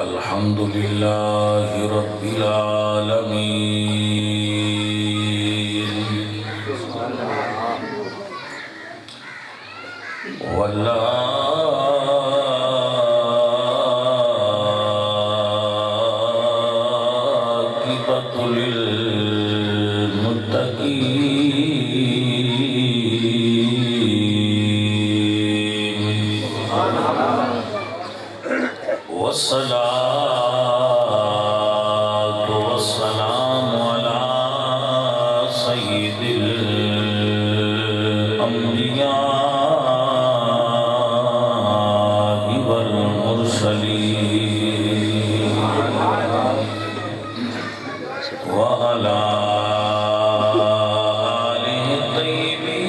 अल्हम्दुलिल्लाहि रब्बिल आलमीन वल्आक़िबतु लिल्मुत्तक़ीन वस्सलातु वस्सलामु अला सय्यिदिल अंबिया'i वल मुरसलीन व अला आलिहि तय्यबीन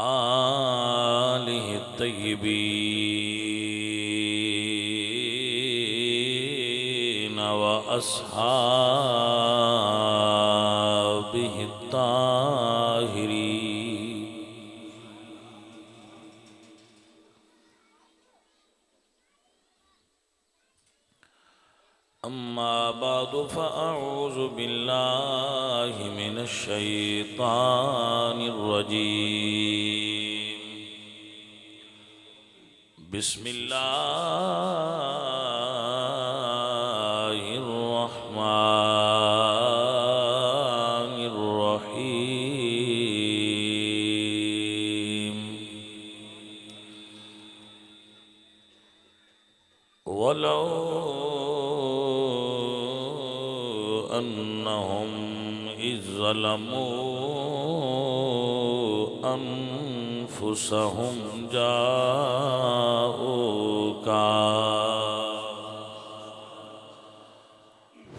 आलिहि तय्यबीन व अस्हाबिहि ताहिरीन। अम्मा बादु फ़अऊज़ु बिल्लाहि मिनश शैतानिर रजीम। बिस्मिल्लाहिर रहमानिर रहीम। वलौ अन्नहुम इज़ ज़लमू अन्फुसहुम जाऊका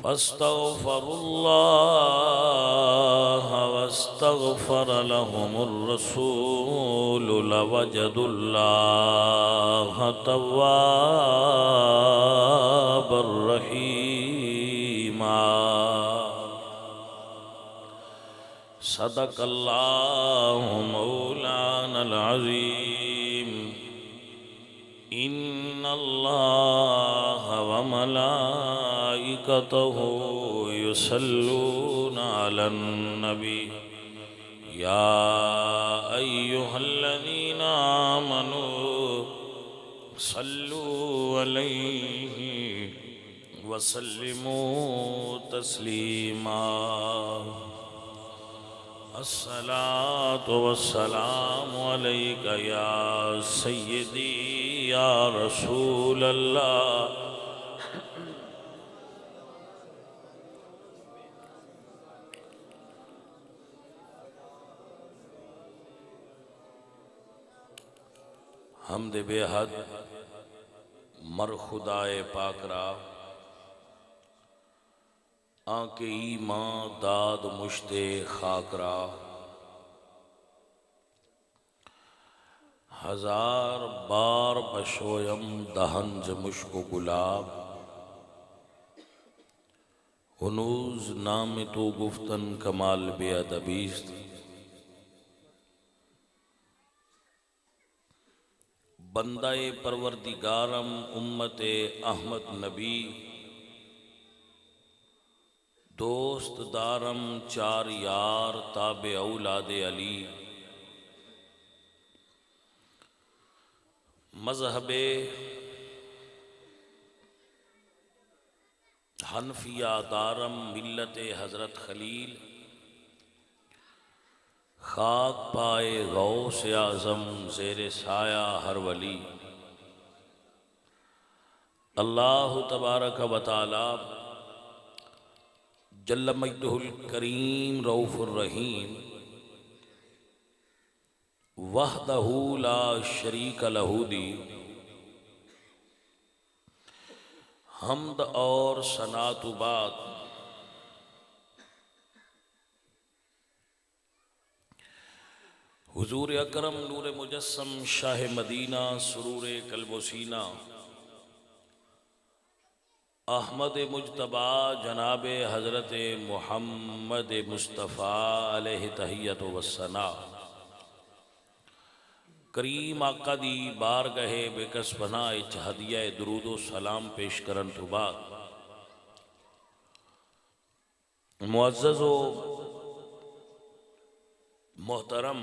फस्तग़फ़रुल्लाह वस्तग़फ़र लहुमुर रसूल लवजदुल्लाह तव्वाबर रहीमा। सदक़ल्लाहु मौलानल अज़ीम। इन्नल्लाह व मलाइकतहु युसल्लूना अलन नबी या अय्युहल्लज़ीना आमनू सल्लू अलैहि वसल्लिमू तस्लीमा। अस्सलातु वस्सलामु अलैका या सय्यदी या रसूलल्लाह। हमद बेहद मर खुदाए पाकरा आके ईमां दाद मुश्ते खाकरा। हजार बार बशोयम दहंज मुश्को गुलाब हुनूज नाम तो गुफ्तन कमाल बेअदबीस्त। बंदाए परवरदिगारम उम्मते अहमद नबी दोस्त दारम चार यार ताबे औलादे अली। मजहबे हनफिया दारम मिल्लते हज़रत खलील खाक पाए गौस आज़म ज़ेरे साया हर वली। अल्लाह तबारक व तआला जल्ल मजदुहुल करीम रऊफ़ुर रहीम वहदहू ला शरीक लहू दी हम्द और सनातु बाद हुजूर अकरम नूर मुजस्सम शाह मदीना सुरूर कल्बो सीना अहमद मुजतबा जनाब हज़रत मुहम्मद मुस्तफ़ा अलैहि तहियत वस्सना करीम आका दी बारगाहे बेकसपना इच हदिया दरूदो सलाम पेश करन तो बाद मुअज़्ज़ज़ मोहतरम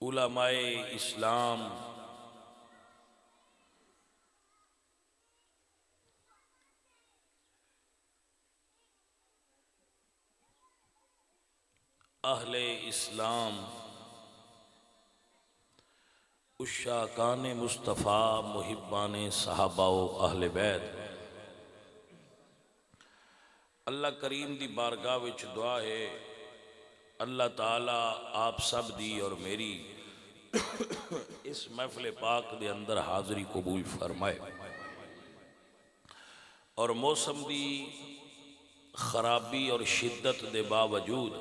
उलमाए इस्लाम, अहले इस्लाम, उशाकान मुस्तफ़ा, मुहिब्बान सहाबा अहले बैत, अल्लाह करीम दी बारगाह विच दुआ है अल्लाह ताला आप सब दी और मेरी इस महफिल पाक दे अंदर हाज़री कबूल फरमाए और मौसम दी खराबी और शिद्दत दे बावजूद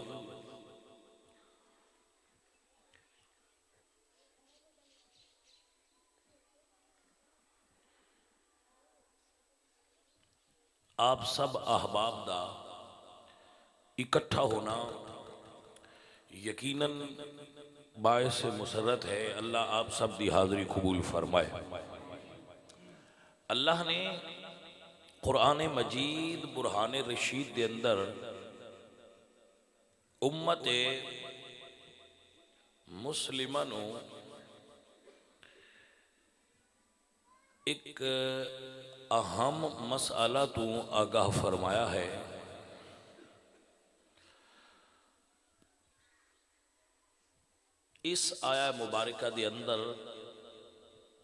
आप सब अहबाब दा इकट्ठा होना यकीनन बायस मुसरत है। अल्लाह आप सब दी हाज़री कबूल फरमाए। अल्लाह ने कुरान मजीद बुरहान रशीद के अंदर उम्मत मुस्लिमा नू एक अहम मसला तू आगाह फरमाया है। इस आया मुबारका दे अंदर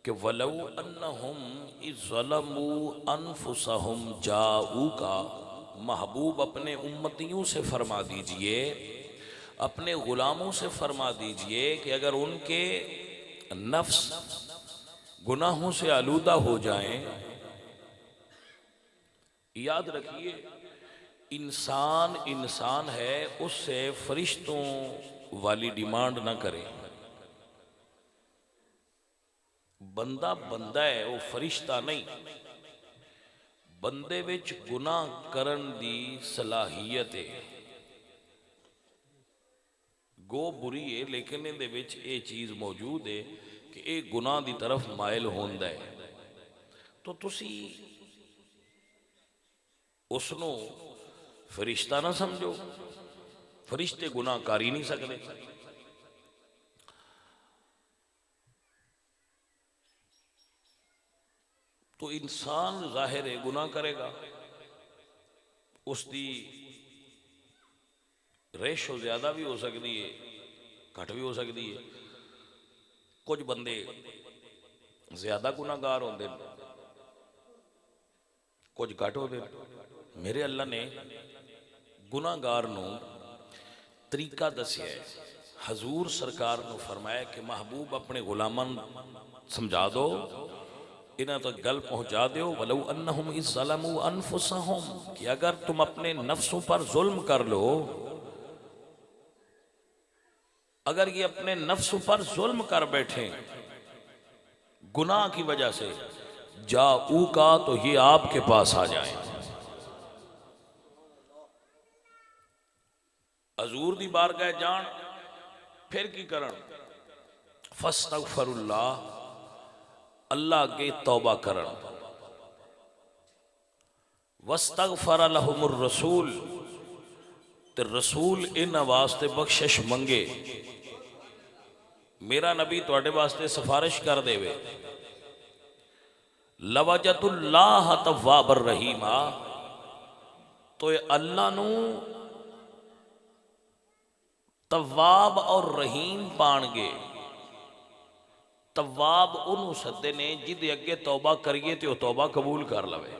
कि वलौ अन्नहुम इज़्ज़लमू अनफुसहुम जाऊका, महबूब अपने उम्मतियों से फरमा दीजिए, अपने गुलामों से फरमा दीजिए कि अगर उनके नफ्स गुनाहों से आलूदा हो जाएं, याद रखिए इंसान इंसान है, उससे फरिश्तों वाली डिमांड ना करें। बंदा बंदा है, वो फरिश्ता नहीं। बंदे विच गुनाह करन दी सलाहियत है, गो बुरी है, लेकिन इहदे विच ये चीज़ मौजूद है कि ये गुनाह दी तरफ मायल होंदा है। तो तुसी उसनों फरिश्ता ना समझो, फरिश्ते गुनाह कर ही नहीं सकते। तो इंसान जाहिर है गुनाह करेगा, उसकी रेशो ज्यादा भी हो सकती है, घट भी हो सकती है। कुछ बंदे ज्यादा गुनाहगार होंगे, कुछ घट होते। मेरे अल्लाह ने गुनाहगार नू तरीका दसिया है। हजूर सरकार ने फरमाया कि महबूब अपने गुलामन समझा दो, इन्हें तो गल पहुंचा दो, वलौ अन्नहुम इज़्ज़लमू अनफुसहुम, कि अगर तुम अपने नफ्सों पर जुल्म कर लो, अगर ये अपने नफ्सों पर जुल्म कर बैठे गुनाह की वजह से, जाऊ का, तो ये आपके पास आ जाए। हजूर दी बारगाह जान, फिर की करन, फस्तगफिरुल्लाह, अल्लाह अगे तौबा करन, वस्तगफर लहुमुर रसूल, ते रसूल इन्हां वास्ते बख्शिश मंगे, मेरा नबी तुहाडे वास्ते सिफारिश कर देवे, लवजतुल्लाह तव्वाबर रहीमा, तो अल्लाह नू तव्वाब और रहीम पाणगे। तव्वाब उन्होंने सदे ने जिदे अगे तौबा करिए तो तौबा कबूल कर लवे।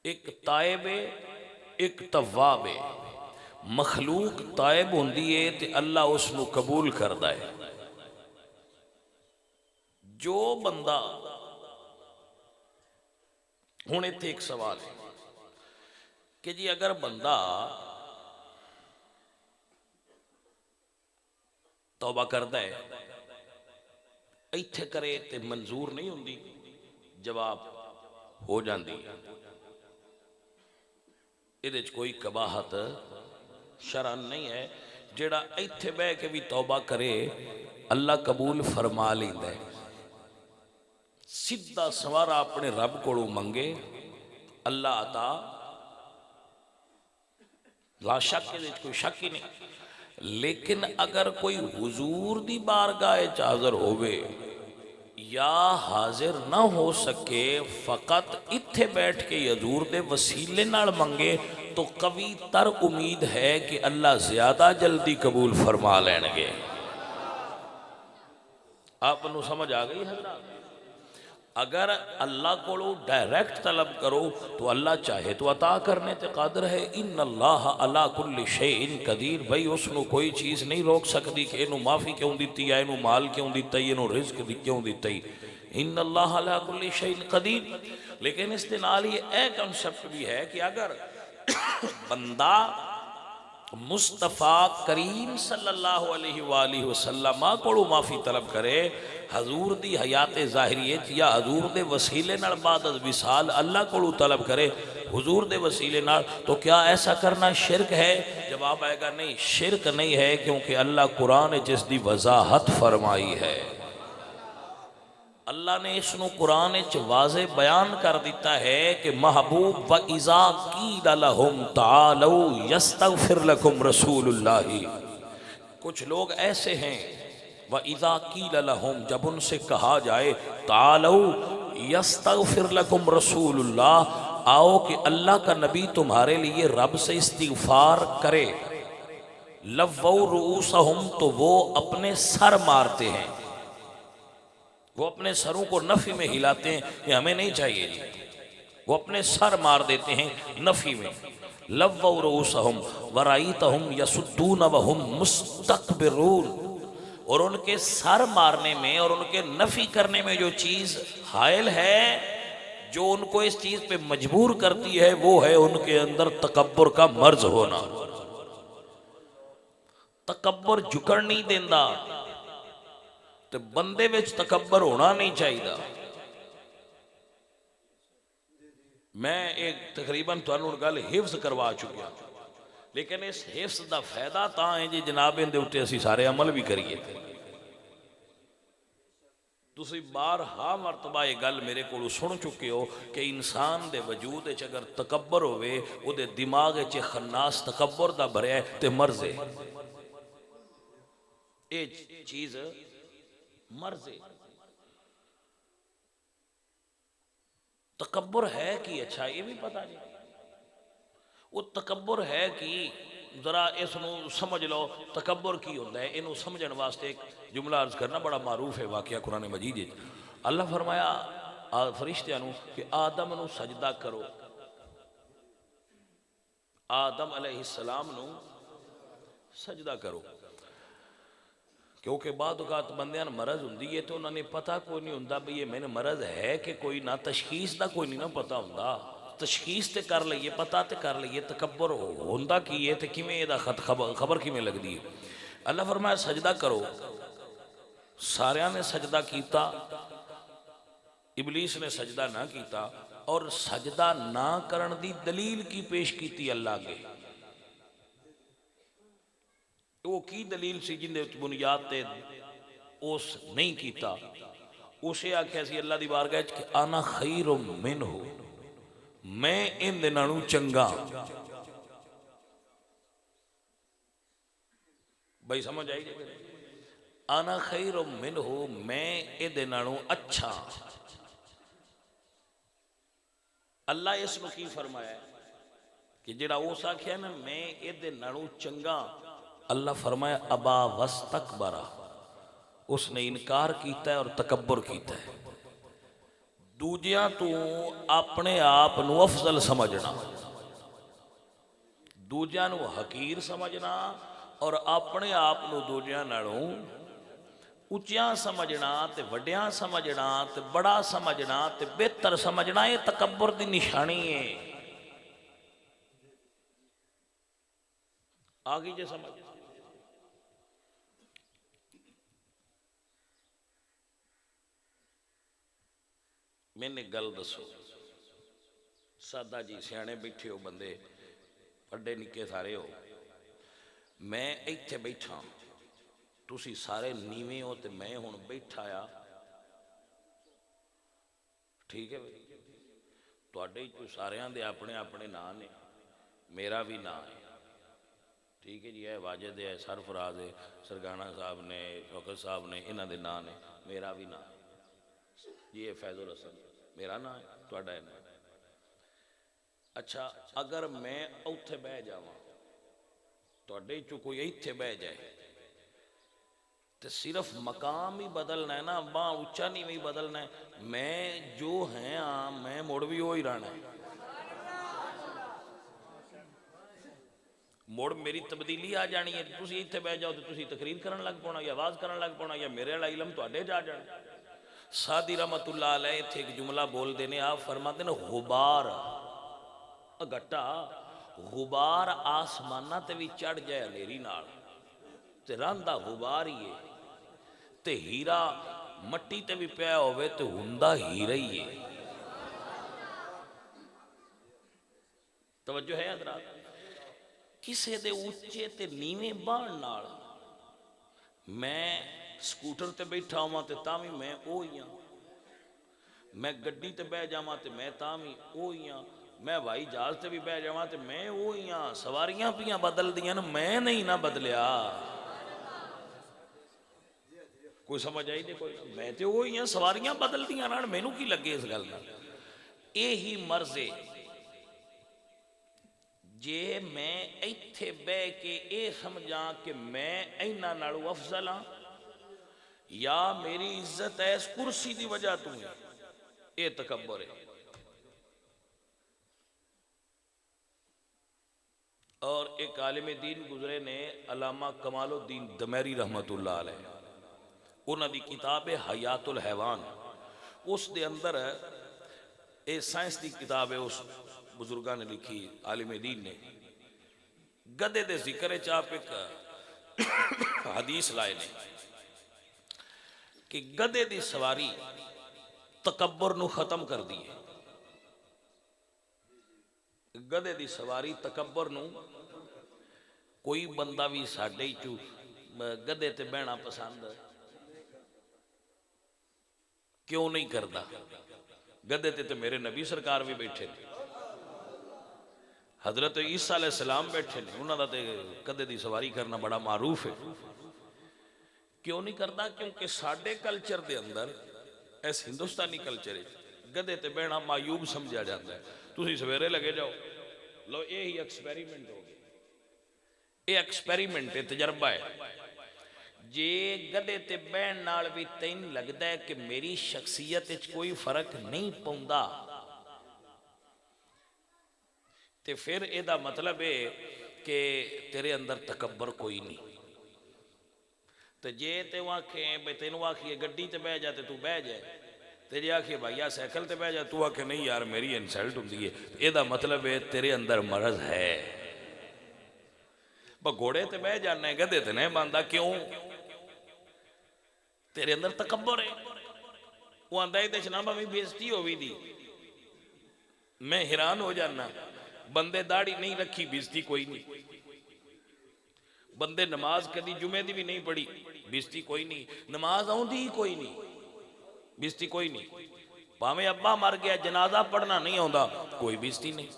एक तायब है, एक तव्वाब है। मखलूक तायब होंदी है तो अल्लाह उसनू कबूल करदा है। जो बंदा, हुण इत्थे एक सवाल है कि जी अगर बंदा तौबा करदा है, इत्थे करे तो मंजूर नहीं होंदी, जवाब हो जाती है। ये कोई कबाहत शरन नहीं है। जेड़ा इत्थे बह के भी तौबा करे अल्लाह कबूल फरमा लेंदा है। सीधा सवारा अपने रब को मंगे अल्लाह अता ला शक, कोई शक ही नहीं। लेकिन अगर कोई हुजूर दी बारगाह च हाज़र होवे या हाजिर ना हो सके, फकत इत्थे बैठ के हजूर दे वसीले नाल मंगे तो कभी तर उम्मीद है कि अल्लाह ज्यादा जल्दी कबूल फरमा लेंगे। आपको समझ आ गई हज़रात? अगर अल्लाह को डायरेक्ट तलब करो तो अल्लाह चाहे तो अता करने ते कादिर है। इन्नल्लाह अला कुल्ली शैइन कदीर। भाई उसनों कोई चीज़ नहीं रोक सकती कि इनू माफ़ी क्यों दी है, इनू माल क्यों दिता है, इनू रिज़्क क्यों दिता है। इन्नल्लाह अला कुल्ली शैइन कदीर। लेकिन इस दे नाल ये कंसेप्ट भी है कि अगर बंदा मुस्तफ़ा करीम सल्लल्लाहु अलैहि वसल्लम को माफ़ी तलब करे हजूर दी हयात ज़ाहिरी या हजूर दे वसीले नाल बाद विसाल अल्लाह को तलब करे हुजूर दे वसीले नाल, तो क्या ऐसा करना शिरक है? जवाब आएगा नहीं, शिरक नहीं है, क्योंकि अल्लाह कुरान जिसकी वजाहत फरमाई है। अल्लाह ने इसनों कुरान वाज़े बयान कर दिता है कि महबूब व इज़ा क़ील लहुम तालौ यस्तग़फिर लकुम रसूलुल्लाह। कुछ लोग ऐसे हैं व इज़ा क़ील लहुम, जब उनसे कहा जाए तालौ यस्तग़फिर लकुम रसूलुल्लाह, आओ कि अल्लाह का नबी तुम्हारे लिए रब से इस्तिग़फ़ार करे, लव्वौ रूसहुम, तो वो अपने सर मारते हैं, वो अपने सरों को नफ़ी में हिलाते हैं कि हमें नहीं चाहिए जी, वो अपने सर मार देते हैं नफ़ी में। लव्वौ रूसहुम वराइतहुम यसुद्दून वहुम मुस्तकबिरून। और उनके सर मारने में और उनके नफ़ी करने में जो चीज़ हायल है, जो उनको इस चीज़ पे मजबूर करती है, वो है उनके अंदर तकब्बुर का मर्ज होना। तकब्बुर झुकण नहीं देंदा, तो बंदे विच तकब्बर होना नहीं चाहिए। मैं एक तकरीबन तुहानू गल हिफ्ज करवा चुकिया, लेकिन इस हिफ्ज का फायदा तां है जी जनाब इहदे उत्ते असीं सारे अमल भी करिए। तुसीं बारहा मरतबा ये गल मेरे को सुन चुके हो कि इंसान दे वजूद च अगर तकब्बर होवे, उहदे दिमाग च खन्नास तकब्बर दा भरिया है ते मर्ज है, ये चीज़ मर्ज है। तकब्बुर है कि अच्छा ये भी पता नहीं, वो तकब्बुर है कि जरा इसनों समझ लो तकब्बुर की होता है। इनू समझने वास्ते एक जुमला अर्ज करना बड़ा मारूफ है वाकया कुरान मजीद। अल्लाह फरमाया फरिश्तियां नू कि आदम नू सजदा करो, आदम अलैहिस्सलाम नू सजदा करो, क्योंकि बाद औकात बंदियां मरज होंदी है तो उन्होंने पता कोई नहीं होंदा भी ये मैंने मरज है कि कोई ना, तशखीस का कोई नहीं ना पता होंदा। तशखीस तो कर लीए, पता तो कर लीए, तकब्बर होंदा की है तो किवें इहदा खबर किवें लगदी है। अल्लाह फरमाया सजदा करो, सारियां ने सजदा किया, इबलीस ने सजदा ना किया। और सजदा ना करन दी दलील की पेश की अल्लाह के, वो की दलील सी जिंदे बुनियाद ते उस नहीं किया। उसे आख्या सी अल्लाह दी बारगाह कि आना खैरुम मिनहु, मैं इन नालों चंगा। भाई समझ आई? आना खैरुम मिनहु, मैं इहदे नालों अच्छा। अल्लाह इसनूं की फरमाया कि जिहड़ा उस आख्या ना मैं इहदे नालों चंगा, अल्लाह फरमाया अबा वस्तकबरा, उसने इनकार किया और तकब्बर किया है। दूजियां तू अपने आप नू अफजल समझना, दूजियां नू हकीर समझना और अपने आप नू दूजियां नालों उच्चियां समझना ते वड्डियां समझना ते बड़ा समझना ते बेहतर समझना, ये तकब्बर की निशानी है। आ गई जे समझ? मैंने गल दसो, सादा जी सियाने बैठे हो बंदे, बड़े निके सारे हो, मैं इत्थे बैठा, तुसी सारे नीवे हो तो मैं हुण बैठा आ, ठीक है भाई, तुहाडे चों सारियां दे अपने अपने नाम ने, मेरा भी नाम है, ठीक है जी। है वाजिद है, सरफराज है, सरगाना साहब ने, शौकत साहब ने, इन्हां दे नाम ने, मेरा भी नाम है जी। ये फैजुल हसन मेरा नाम है, तुहाडा है नाम। अच्छा, अगर मैं उत्थे बह जावां, तुहाडे चों कोई इत्थे बह जाए, तो सिर्फ मकाम ही बदलना है ना, बां उच्चा नहीं भी बदलना है, मैं जो है मैं मुड़ भी वो ही रहना है, मुड़ मेरी तब्दीली आ जानी है। तुसी इत्थे बह जाओ तो तुसी तकरीर करन लग पौना, या आवाज़ करन लग पौना, या मेरे वाला इलम तुहाडे जा जाना। सादी रहमतुल्लाह अलैह इत्थे एक जुमला बोलते हैं, आप फरमाते हैं गुबार घट्टा, गुबार आसमाना ते भी चढ़ जाए हनेरी नाल ते रंदा गुबार ही है, ते हीरा मट्टी ते भी पिया होवे ते हुंदा हीरा ही है। तवज्जो है हज़रात? किसे दे उच्चे ते नीवे बाण नाल मैं स्कूटर ते बैठा हुआ तो तां भी मैं वो ही हाँ, मैं गड्डी ते बह जावां तो मैं तां भी वो ही हाँ, मैं हवाई जहाज ते भी बह जावां तो मैं वो ही हाँ। सवारियां पियां बदल दियां न, मैं नहीं ना बदलिया। कोई समझ आई नहीं? कोई, मैं तो वो ही हाँ, सवारियां बदल दियां ना, मैनू की लगे इस गल नाल? यही मर्ज है जे मैं इत्थे बह के ये समझा कि मैं इन्हां नालों अफजल हाँ, या मेरी इज्जत है इस कुर्सी की वजह तू है, ये तकब्बर है। और एक आलिम दीन गुजरे ने, अलामा कमालुद्दीन दमेरी रहमतुल्लाह अलैह, उन्होंने किताब है हयातुल हैवान, उस दे अंदर ये साइंस की किताब है, उस बुजुर्गा ने लिखी, आलिम दीन ने, गधे दे जिक्र आप एक हदीस लाए ने कि गधे दी सवारी तकब्बर नू खत्म कर दी है। गधे दी सवारी तकब्बर नू, कोई बंदा भी साडे चू गधे ते बहना पसंद क्यों नहीं करता? गधे ते तो मेरे नबी सरकार भी बैठे ने, हजरत ईसा अलैहिस्सलाम बैठे ने, उन्होंने तो गधे की सवारी करना बड़ा मारूफ है। क्यों नहीं करता? क्योंकि साडे कल्चर के अंदर, इस हिंदुस्तानी कल्चर गधे ते बहना मायूब समझा जाता है। तुसी सवेरे लगे जाओ, लो यही एक्सपेरीमेंट हो गया, ये एक्सपेरीमेंट है, तजर्बा है। जे गधे ते बहन नाल भी तैन लगता है कि मेरी शख्सियत कोई फर्क नहीं पौंदा, ते फिर एदा मतलब है कि तेरे अंदर तकब्बर कोई नहीं। तो जे ते आखे भाई, तेन आखिए गड्डी ते बह जा, तू बह जाए, ते जे आखिए भैया साइकिल ते बह जा, तू आखे नहीं यार मेरी इंसल्ट होंदी है, एदा मतलब है तेरे अंदर मरज है। पर घोड़े ते बह जाना है, गधे ते नहीं बनता, क्यों? तेरे अंदर तकब्बर है। वो आंदा ये ना भावी बेइज्जती हो भी दी, मैं हैरान हो जाना, बंदे दाढ़ी नहीं रखी, बेइज्जती कोई नहीं, बंदे नमाज कदी जुमे दी भी नहीं पढ़ी, बेइज्जती कोई नहीं, नमाज आउंदी ही कोई नहीं, बेइज्जती कोई नहीं, भावें अब्बा मर गया जनाजा पढ़ना नहीं आउंदा, कोई बेइज्जती नहीं,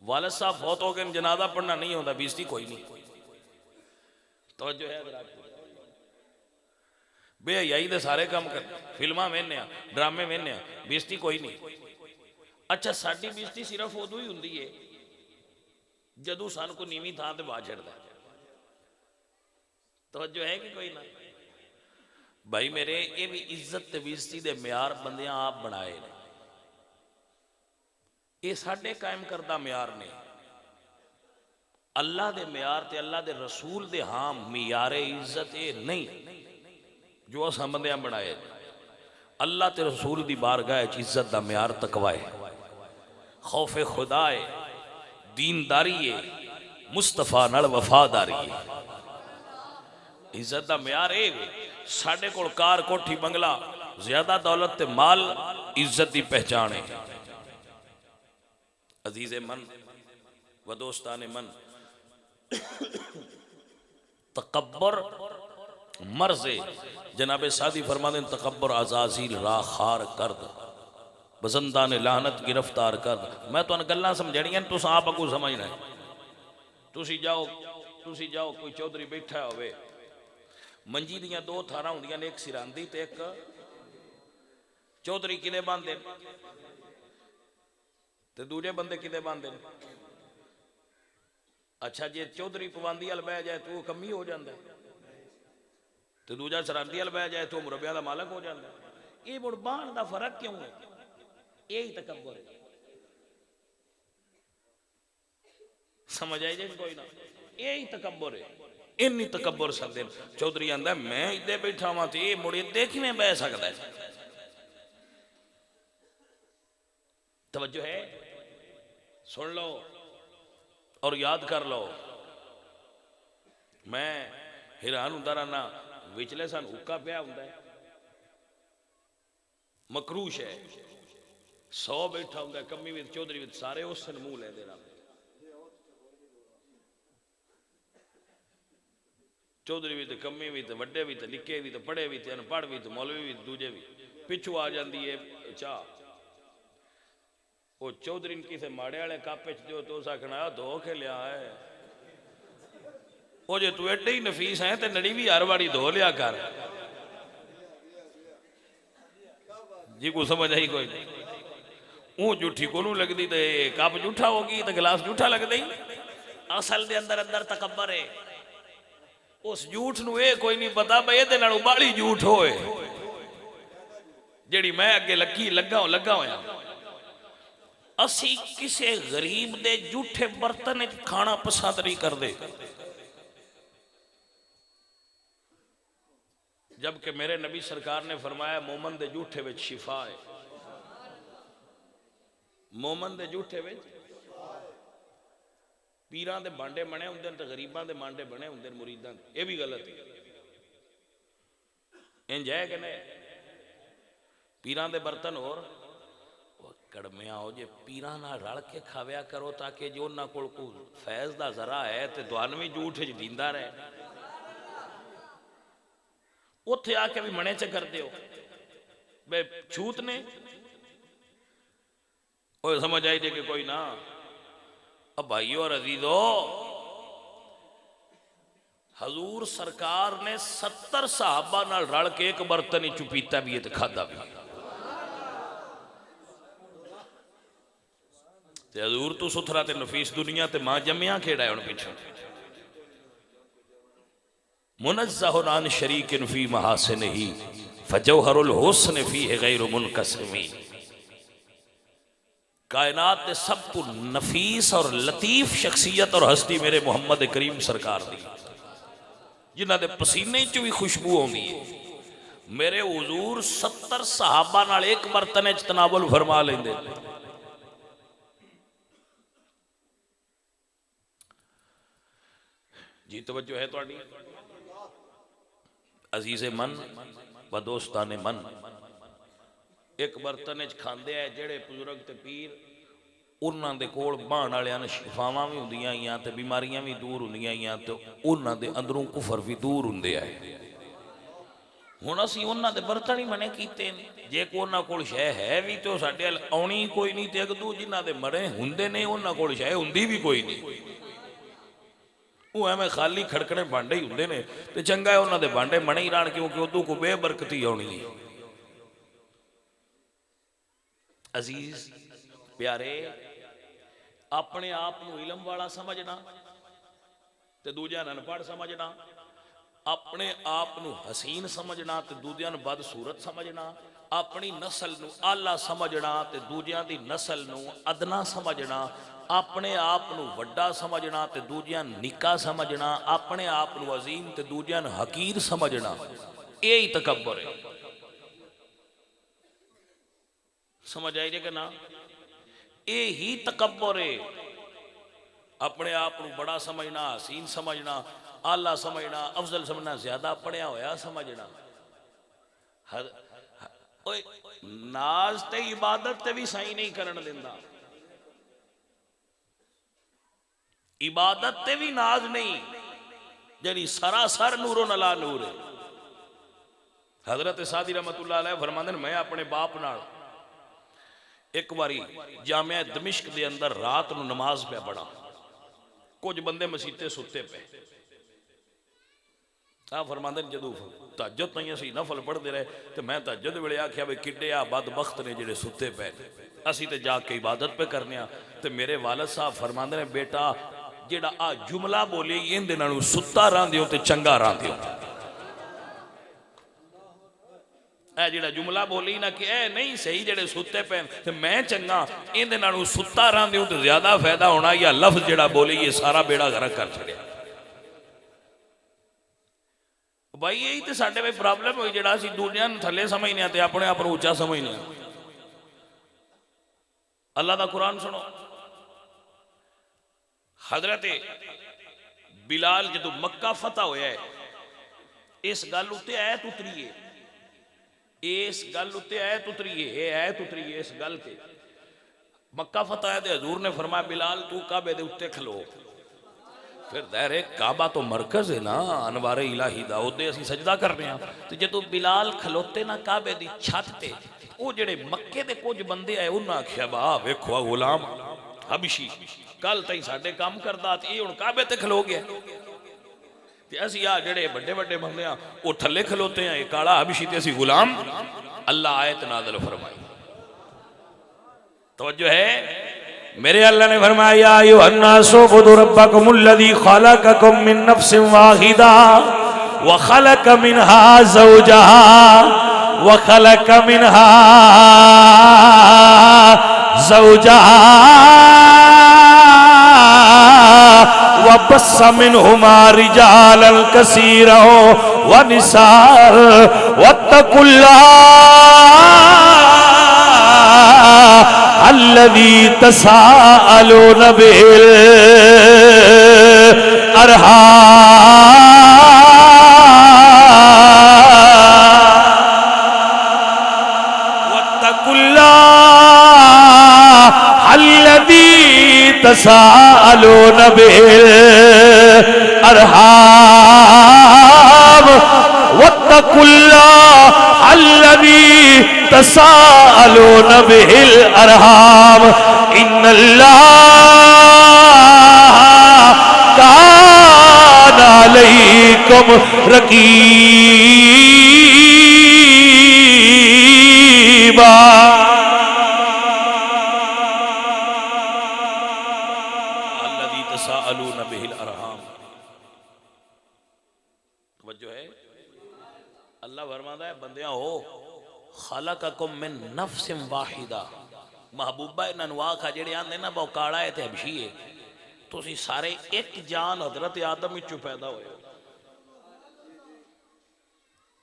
वालिद साहब फौत हो गए जनाजा पढ़ना नहीं आउंदा, बेइज्जती कोई नहीं। तवज्जो है? बेहयाई दे सारे काम कर, फिल्मां वेखने, ड्रामे वेखने, बेइज्जती कोई नहीं। अच्छा, साडी बेइज्जती सिर्फ उदों ही हुंदी है जदों सान को नीवी थां ते बा छड़दा। तवज्जो है कि कोई ना? भाई मेरे, ये भी इज्जत ते बेइज्जती दे म्यार बंदियां आप बनाए ने, ये साडे कायम करदा म्यार ने। अल्लाह दे म्यार ते अल्लाह दे रसूल दे हाँ मियारे इज्जत ये नहीं जो असां बंदियां बनाए। अल्लाह ते रसूल दी बारगाह च इज्जत दा म्यार तकवा है, खौफ खुदा है, दीनदारी है, मुस्तफा नाल वफादारी है। इज्जत दा म्यार है। साडे कोल कार कोठी बंगला ज्यादा दौलत ते माल इज्जत की पहचान है। अजीज़े मन व दोस्ताने मन, तकब्बर मर्ज़े जनाबे सादी फरमाते हैं, तकब्बर अज़ाज़ील राखार करद, बसंता ने लानत गिरफ्तार कर। मैं तो गल्लां समझणियां तुस आप अगू समझना है। तुसी जाओ कोई चौधरी बैठा होवे, मंजी दियां दो थारां होंदियां ने, एक सिरांदी ते एक चौधरी किदे बांधे ते दूजे बंदे किदे बांधे। अच्छा जे चौधरी पवांदी अल बह जाए तो वह कमी हो जाता है, तो दूजा सरांदी अल बह जाए तो मुरबिया का मालक हो जाता है। ये मुड़ बाण का फर्क क्यों है? यही तकब्बर है। समझ आई जे कोई ना, यही तकब्बर है। इन्नी तकब्बर सकते चौधरी आंदा मैं इधे बैठा वहां तो ये मुड़ इधे किवें बह सकता है। तवज्जो है, सुन लो और याद कर लो। मैं हैरान होंदा रहना, विचले सन हुक्का पिया होंदा है, मकरूश है, 100 बैठा होंदा है, कमी भी चौधरी भी सारे उस मुंह लेंदे रहंदे। चौधरी भी तो कमी भी तो वड्डे भी तो निक्के भी तो पढ़े भी तो अनपढ़ भी तो मौलवी भी दूजे भी पिछू आ जाती है चाह। वो चौधरी किसी माड़े वाले कप जो तो आखना धो के लिया है, वो जे तू एडे ही नफीस है तो नड़ी भी हर बारी धो लिया कर जी। को समझ आई कोई? ऊ जूठी को लगती तो कप जूठा होगी तो गिलास जूठा लगता ही। असल दे अंदर अंदर तकब्बर है। उस झूठ नूं ये कोई नहीं पता भाई ये नालों बाहली झूठ होए जिहड़ी मैं अगे लगा होया। असी किसी गरीब दे झूठे बर्तन खाना पसंद नहीं करते, जबकि मेरे नबी सरकार ने फरमाया मोमन दे झूठे विच शिफा है। मोमन दे झूठे विच पीरां दे बांडे बने होंदे ते गरीबां दे बांडे बने होंदे मुरीदां दे। ये भी गलत है। इंज है कि नहीं? पीरां दे बर्तन और कड़मिया हो जे पीरां नाल रल के खाव्या करो ताकि जो उन्हां कोल कोई फैज़ दा जरा है तो तुहानूं भी झूठ च दींदा रहे। उत्थे आके भी मने च करते हो बे छूत ने। ओ समझ आई जे कि कोई ना। अब भाइयों और अजीजों, हजूर सरकार ने 70 सहाबा नाल रल के एक बर्तन ही पीता भी है तो खादा भी। ते हजूर तू सुथरा ते नफीस दुनिया ते मां जमिया खेड़ा है। हुण पिछों मुनज़्ज़हुन अन शरीकिन फी महासिनिही फजौहरुल हुस्न फीहि गैरु मुनक़सिमी। कायनात के सब तो नफीस और लतीफ शख्सियत और हस्ती मेरे मुहम्मद करीम सरकार दी, जिन्हां दे पसीने च भी खुशबू आउंदी है। मेरे हुजूर 70 सहाबा नाल एक बर्तन च तनावुल फरमा लेंदे। जी तवज्जो है तुहाडी? अजीज़े मन व दोस्ताने मन, एक बर्तन च खांदे है जेड़े बुजुर्ग ते पीर उन्हां दे कोल बहान वालियां ने शिफावां भी हुंदियां आईयां ते बीमारियां भी दूर हुंदियां आईयां ते उन्हां दे अंदरों कुफर भी दूर हुंदे आए। हुण असीं उन्हां दे बर्तन ही मने कीते ने। जे को उन्हां कोल शै है भी तो साडे अल आउणी कोई नहीं ते अगदू जिन्हां दे मरे हुंदे ने उन्हां कोल शै हुंदी भी कोई नहीं। वो एवं खाली खड़कने भांडे ही होंगे ने तो चंगा है उन्होंने भांडे मने ही रहन, क्योंकि उदू को बेबरकती आनी है। अजीज प्यारे, अपने आप को इलम वाला समझना तो दूजा अनपढ़ समझना, अपने आप को हसीन समझना तो दूजिया बदसूरत समझना, अपनी नस्ल को आला समझना तो दूजिया की नस्ल को अदना समझना, अपने आप को वड्डा समझना तो दूजिया निक्का समझना, अपने आप को अजीम तो दूजिया हकीर समझना। यही तकब्बर है। समझ आई जे कि ना? यही तकब्बर है। अपने आप को बड़ा समझना, हसीन समझना, आला समझना, अफजल समझना, ज्यादा पढ़िया होया समझना। ओए नाज ते इबादत ते भी सही नहीं करन देंदा, इबादत ते भी नाज नहीं, जी सरासर नूरों नला नूर है। हजरत सादी रहमतुल्लाह अलैह फरमांदे ने, मैं अपने बाप नाल एक बारी जामिया दमिश्क दे अंदर रात नूं नमाज पे पढ़ा, कुछ बंदे मसीते सुते पे, आप फरमांदे ने जदों तहज्जुद नहीं असीं नफल पढ़ते रहे तो मैं तहज्जुद वेले आख्या भी किड्डे आ बदबख्त ने जिहड़े सुते पे, असीं ते जाग के इबादत पे करने आ। ते मेरे वालिद साहब फरमांदे ने, बेटा जिहड़ा आ जुमला बोले इहदे नालों सुत्ता रहिंदे ते चंगा रहिंदे हो। ऐ जिहड़ा जुमला बोली ना कि ऐ नहीं सही जिहड़े सुते पे ते मैं चंगा, इहदे नालों सुत्ता रहिंदे हो ते ज्यादा फायदा होना, या लफ्ज जिहड़ा बोली ये सारा बेड़ा गर्क कर छड़िया। भाई यही तो साडे में प्रॉब्लम हुई, जिहड़ा असीं दुनिया नूं थल्ले समझने ते अपने आप नूं ऊंचा समझने। अल्लाह दा कुरान सुनो, हजरत बिलाल जदों मक्का फतह होया है, इस गल उत्ते आयत उतरी है, इस गल उत्ते आयत उतरी है, आयत उतरी है इस गल ते। मक्का फतह है ते हजूर ने फरमाया, बिलाल तू काबे दे उत्ते खलो। फिर दायरे काबा तो मरकज है ना अनवारे इलाही दा, ओदे असीं सजदा करने आ। ते जदों बिलाल खलोते ना काबे दी छत ते, वो जेड़े मक्के दे कुछ बंदे आए उन्हां आख्या, वाह वेखो गुलाम हबशी कल ताईं साडे काम करदा ते हुण काबे ते खलो गया, ते असीं आ जेड़े बड़े बड़े बंदे आ वो थल्ले खलोते हैं, काला हबशी ते असीं गुलाम। अल्लाह आयत नाज़िल फरमाई, तवज्जो है मेरे अल्लाह ने फरमाया, या अय्युहन्नासु उबुदू रब्बकुमुल्लज़ी खलक़कुम मिन नफ्सिन वाहिदा व खलक़ मिनहा ज़ौजहा व खलक़ मिनहा ज़ौजहा व बस्स मिनहुमा रिजालन कसीरन व निसाअन वत्तकुल्लाह अल्लज़ी तसाअलून बिहिल अरहाम वत्तकुल्लाह अल्लज़ी तसाअलून बिहिल अरहाम वत्तकुल्लाह अल्लज़ी तसाअलून बिहिल अरहाम इन्नल्लाह काना अलैकुम रकीबा। अल्लज़ी तसाअलून बिहिल अरहाम, तवज्जो है अल्लाह फरमाता है, बंदियां हो खलक़कुम मिन नफ्सिन वाहिदा, महबूबा इन्हां नूं आखा जेड़े आंदे ना बहु काला है ते हबशी है, तुसीं सारे एक जान हजरत आदम विचों पैदा होए,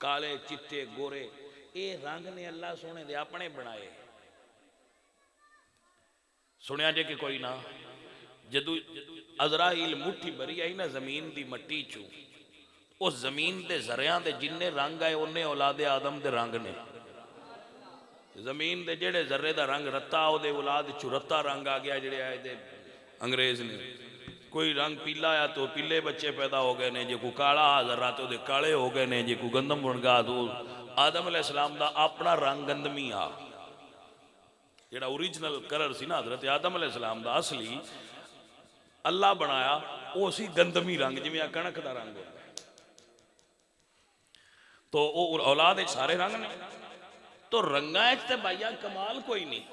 काले चिट्टे गोरे, ये रंग ने अल्लाह सोने दे अपने बनाए। सुनिया जे कि कोई ना, जदों अज़राइल मुट्ठी भरी आई ना जमीन दी मट्टी चों, उस जमीन दे ज़रियां दे जिन्ने रंग आए उन्ने औलादे आदम दे रंग ने। जमीन दे जेड़े जर्रे दा रंग रत्ता, ओदे औलाद चों रत्ता रंग आ गया, जेड़े आए दे अंग्रेज ने। कोई रंग पीला आया तो पीले बच्चे पैदा हो गए ने, जे कोई काला जर्रा तो ओदे काले हो गए ने, जे कोई गंदम बन गया तो आदम अलैहिस्सलाम दा अपना रंग गंदमी आ, जेड़ा ओरिजिनल कलर सी ना हजरत आदम अलैहिस्सलाम दा असली अल्लाह बनाया, वो सी गंदमी रंग, जिवें कणक दा रंग होता है। तो वो औलाद सारे रंग ने, तो रंगा ते भाइया कमाल कोई नहीं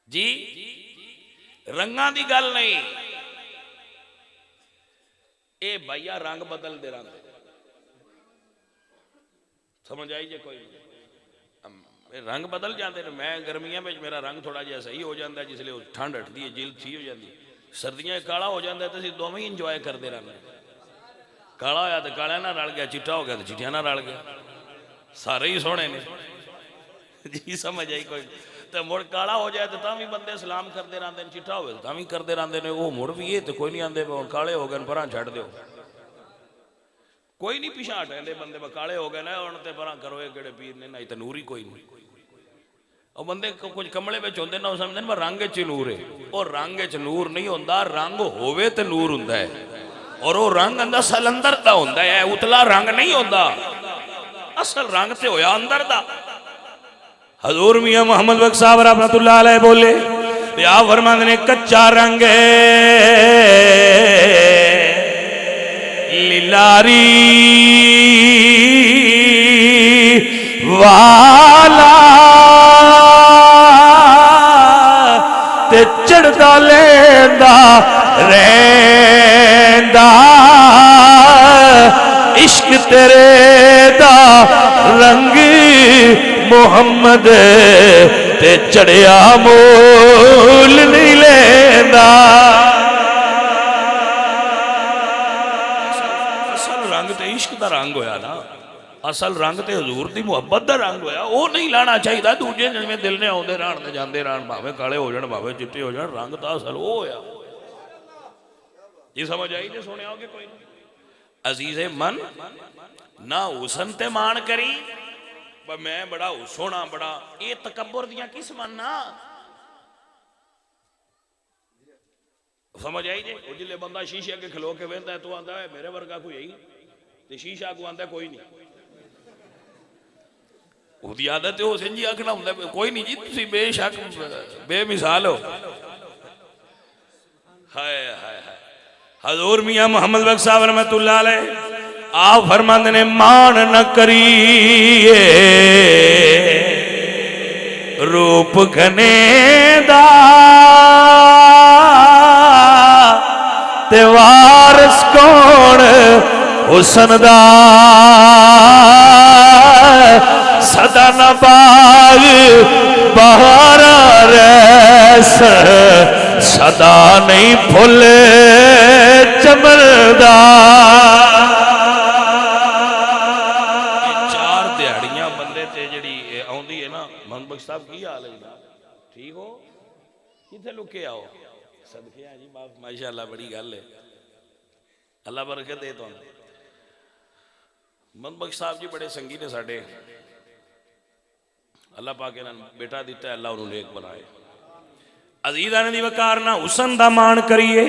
जी, रंगा दी गल नहीं, ए भाइया रंग बदलते रहते, समझ आई जे कोई रंग बदल जाते हैं। मैं गर्मियों में मेरा रंग थोड़ा जिहा सही हो जाता है, जिसलिए ठंड हटती है जिल्द ठीक हो जाती है, सर्दियों काला हो जाता है तो असं दोवें ही इंजॉय करते रहते, काला होया तो कालिया ना रल गया, चिट्टा हो गया तो चिट्टिया ना रल गया, सारे ही सोहने ने जी, समझ आई कोई। तो मुड़ काला हो जाए तो भी बंदे सलाम करते रहते हैं, चिट्टा हो तो भी करते रहते हैं, वो मुड़ भी ये तो कोई नहीं आते काले हो गए परां छड्ड दो। कोई नहीं पिछा हटे बंदे बकाले हो गए ना हुण ते परां करो ये किहड़े पीर ने नहीं तो नूर ही कोई नहीं और बंदे कुछ कमले में होंदे ना समझदे मैं रंग च नूर है और रंग च नूर नहीं होंदा रंग होवे ते नूर हुंदा है और वो रंग अंदर सलंदर दा हुंदा है उतला रंग नहीं होंदा असल रंग ते होया अंदर दा हजूर मियां मोहम्मद बख्श साहब रहमतुल्लाह अलैह बोले या फरमांदे ने कच्चा रंग लिलारी वाला ते चढ़दा लेंदा रहंदा इश्क तेरे दा रंग मोहम्मद ते चढ़िया मोल नहीं लेंदा असल रंग ते इश्क दा रंग होया ना असल रंग ते हजूर दी मुहब्बत दा रंग होया वो नहीं लाना चाहिए दूजे जिवें दिल ने आउंदे रहण ते जांदे रहण भावें काले हो जाण भावें चिट्टे हो जाण रंग दा असल वो होया जी समझ आई जे सुनिया होगे कोई अजीज़े मन ना हुसन ते मान करी मैं बड़ा सोना बड़ा ये तकब्बुर दियां किस्मां ना समझ आई जे जिले बंदा शीशे अगे खलो के वेंदा है तो आंदा है मेरे वर्गा कोई है ते शीशा को आंदा कोई नहीं उसकी आदत है उस जी आखना हुंदा कोई नहीं जी तुसीं बेशक बेमिसाल हो हाय हाय हाय हजूर मियां मोहम्मद बख्श साहब रहमतुल्लाह अलैह आप फरमांदे ने मान न करिए रूप घने दा ते वारस कौन हुसन दा सदा न बाग बहारा रस सदा नहीं फुल चमरदा चार दिहाड़ियां बंदे ते जड़ी आउंदी है ना मोहम्मद बख्श साहब की हाल है ठीक हो किथे लुके आओ सदके जी माशाअल्लाह बड़ी गल है अल्लाह बरकत दे तो मोहम्मद बख्श साहब जी बड़े संगी ने साडे अल्लाह पाक इन्हां बेटा दिता है अल्लाह उन्होंने नेक बनाए अजीज़ां दी वकार ना हुसन दा मान करिए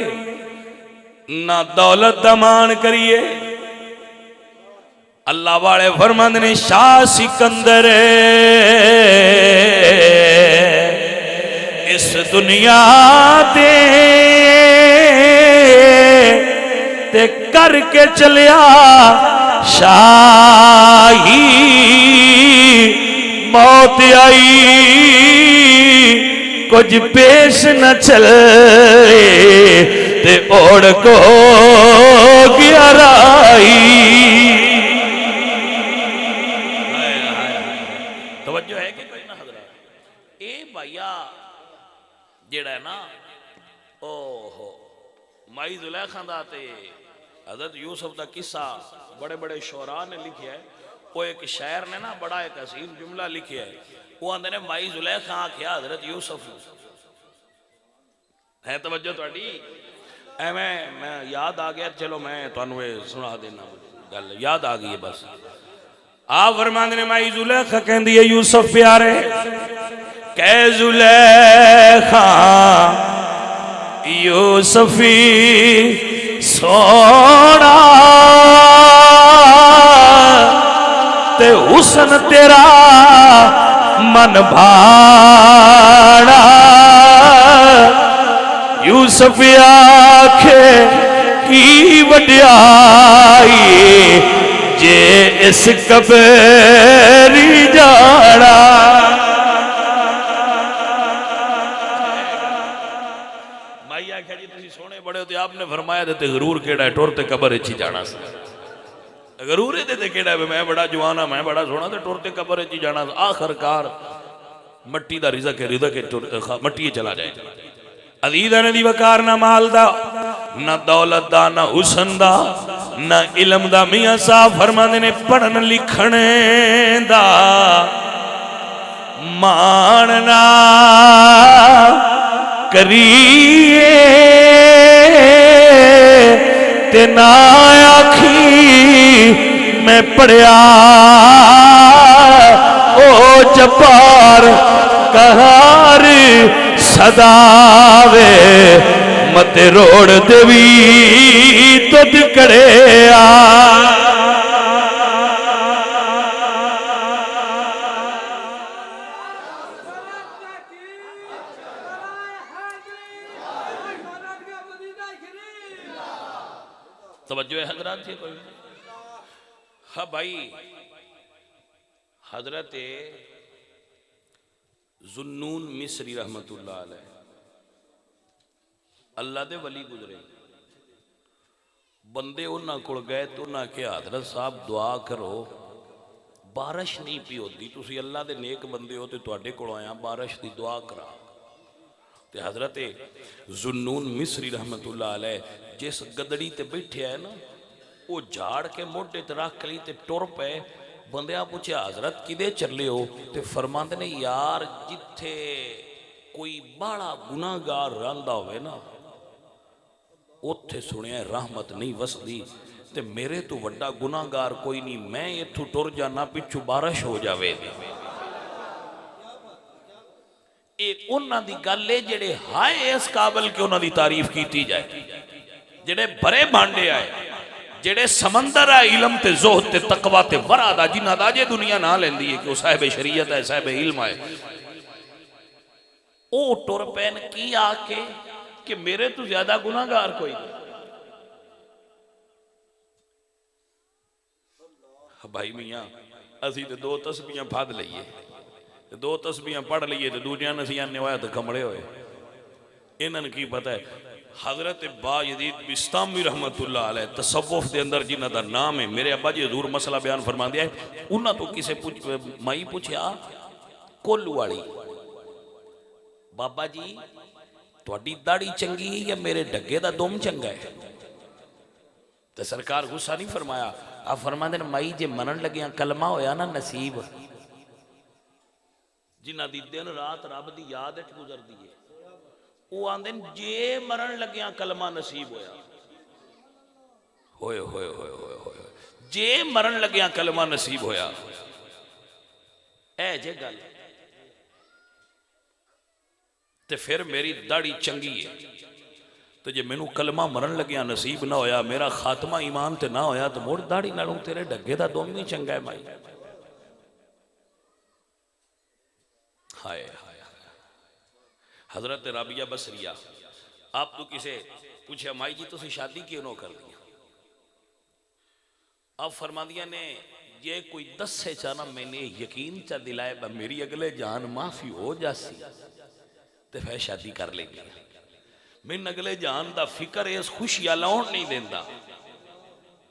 ना दौलत दा मान करिए अल्लाह वाले फरमांदे ने शाह सिकंदर इस दुनिया दे ते करके चलिया शाही मौत आई कुछ पेश न चले ते ओढ़ को गहराई तवज्जो है कि कोई ना हजरा ए भैया जेड़ा है ना ओहो माई जुलेखा दा ते हजरत यूसुफ दा किस्सा बड़े बड़े शोरा ने लिखा है वो एक शायर ने ना बड़ा एक हसीन जुमला लिखा है वो आंदे ने माई जुलेखा आख्या हजरत यूसुफ है तवज्जो तुहाडी एवें मैं याद आ गया चलो मैं तुहानू सुना देना गल याद आ गई है बस आप फरमांदे ने माई जुलेखा कहंदी है यूसुफ प्यारे कै जुलेखा यूसुफी सोना ते हुसन तेरा मन भाड़ा यूसुफ आखे की वड्याई जे इस कबरी जाड़ा माई आख्या जी तुसी सोने बड़े हो ते आपने फरमाया ते जरूर केड़ा टुर ते कबर ही जाना सी जरूर ये केड़ा मैं बड़ा जवान हाँ मैं बड़ा सोना तो टुर ते कबर ही जाना आखिरकार मट्टी का रिजक है मट्टी चला जाए अजीज़ां दी वकार ना माल दा ना दौलत दा ना हुसन दा ना इल्म दा मियां साहब फरमांदे ने पढ़न लिखण दा मानना करिए ते ना आखी मैं पढ़िया ओ जब्बार कहार सदावे मत रोड़ देवी तुद कड़िया। तवज्जो है हजरात जी कोई? हाँ भाई, हजरत जुन्नून मिस्री रहमतुल्लाह अलैह अल्लाह दे वली गुजरे। बंदे उन्हां कोल गए तो उन्हां के हजरत साहब दुआ करो, बारिश नहीं पी होती, तुसी अल्लाह दे नेक बंदे हो तो तुहाडे कोल आया बारिश की दुआ करा। ते हजरत जुन्नून मिस्री रहमतुल्लाह अलैह जिस गदड़ी ते बैठे है ना, वो झाड़ के मोढे ते रख ली ते टुर पे। बंदिया पूछे हजरत किदे चले हो? ते फरमांदे ने यार जिथे कोई बड़ा गुनाहगार रहिंदा होवे ना, उत्थे सुनिया रहमत नहीं वसदी। ते मेरे तो वड्डा गुनाहगार कोई नहीं, मैं इथों टुर जाना पिछू बारिश हो जावे। एक उन्हां दी गल है जेड़े हाय इस काबिल कि उन्हां दी तारीफ की जाए, जेड़े बड़े भांडे आए, जेड़े समंदर है इलम ते ज़ुहद ते तकवा ते वरा दा, जिन्हां दा जे दुनिया ना लेंदी है कि वो साहिब शरीयत है, साहिब इल्म है, ओ टुर पैन की आके कि मेरे तो ज्यादा गुनाहगार कोई नहीं। भाई मियां असी तो दो तस्बीहां फद लईए, दो तस्बीहां पढ़ लीए तो दूजियां नसी आने होया तो कमड़े होए। इन्हां की पता है हजरत बायजीद बिस्तामी रहमतुल्लाह अलैह तसव्वुफ दे अंदर जिन्हां दा नाम है, मेरे अब्बा जी हजूर मसला बयान फरमा दिया है। उन्हां तो किसे माई पूछया कोल्लू वाली, बाबा जी तुहाडी दाढ़ी चंगी है या मेरे डगे दा दुम चंगा है? तो सरकार गुस्सा नहीं फरमाया, आप फरमाते ने माई जे मनन लगिया कलमा होया ना नसीब, जिन्हां दी दिन रात रब दी याद च गुजरदी है, वो आंदे जे मरण लगिया कलमा नसीब होया। होए होए होए होए होए, जे मरण लगिया कलमा नसीब होया। ऐ जे गल ते फिर मेरी दाढ़ी चंगी है, तो जे मैनू कलमा मरण लगिया नसीब ना होया, मेरा खात्मा ईमान ते ना होया, तो मुड़ दाढ़ी नालों तेरे डगे दा दुम ही चंगा है माई। हाय हाय हजरत राबिया बसरिया आप तो किसे पूछे माई जी तुसी शादी क्यों ना कर दी? अब फरमादिया ने ये कोई दसे चाना मैंने यकीन चा दिलाए मेरी अगले जान माफी हो जासी तो फिर शादी कर लेंगे। मैंने अगले जान दा फिक्र इस खुशी लाउन नहीं देंदा।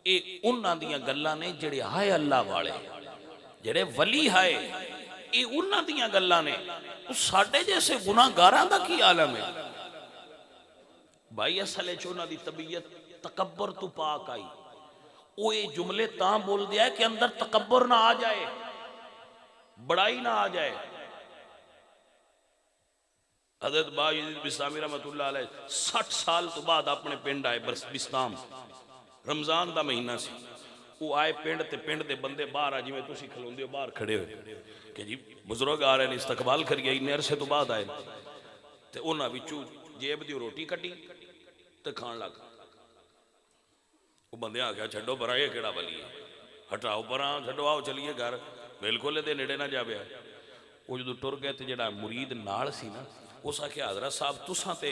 ये उन्हां दियां गल्लां ने जेड़े हाय अल्लाह वाले जेड़े वली हाय, ये उन्हां दियां गल्लां ने। साडे जैसे गुनाहगारां दा की आलम है भाई? असल च उन्हां दी तबीयत तकब्बर तो पाक आई। वो ये जुमले तां बोल दिया है कि अंदर तकब्बर ना आ जाए, बड़ाई ना आ जाए। हजरत बायजीद बिस्तामी रहमतुल्लाह अलैह 60 साल तो बाद अपने पिंड आए बिस्ताम। रमजान का महीना सी, वो आए पिंड ते पिंड दे बंदे बाहर आ जिवें तुसीं खलोंदे हो बाहर खड़े हुए कि जी बुजुर्ग आ रहे हैं इस्तकबाल करिए, इन्ने अरसे तो बाद आए। ते उन्हां विचों जेब दी रोटी कड्डी ते खाण लग। वो बंदे आ गया छड्डो परा, ये केड़ा वली है, हटाओ परा, छड्डो आओ चलिए घर, बिल्कुल ये नेड़े ना जावे। वो जो टुर गए तो जेड़ा मुरीद नाल सी ना, उस आख्या हजरत साहब तुसां ते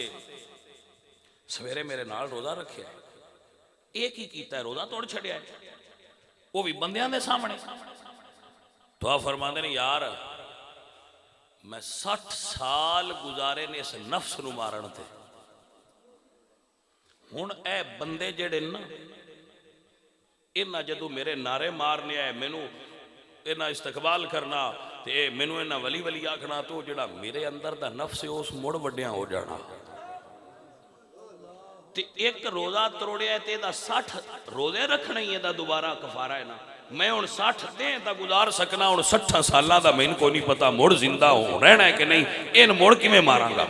सवेरे मेरे नाल रोजा रखे, एक ही कीता है रोजा तोड़ छड़िया है, वो भी बंदियां दे सामने। तो आप फरमाते ने यार मैं 60 साल गुजारे ने इस नफ्स नूं मारन ते, हुण ए बंदे जेड़े ना इन्हां जदों मेरे नारे मारने आए, मैनू इन्हां इस्तकबाल करना ते मैनू इन्हां वली वली आखना, तो जेड़ा मेरे अंदर दा नफ्स है उस मुड़ वड्डिया हो जाना। ते एक रोजा तरोड़िया ते दा 60 रोजे रखना ही एदा दोबारा कफारा है ना। मैं हुण 60 दिन दा गुजार सकना, हुण 60 सालां दा मैनू कोई नहीं पता मुड़ जिंदा हो रहना है कि नहीं, इन मुड़ किवें मारांगा।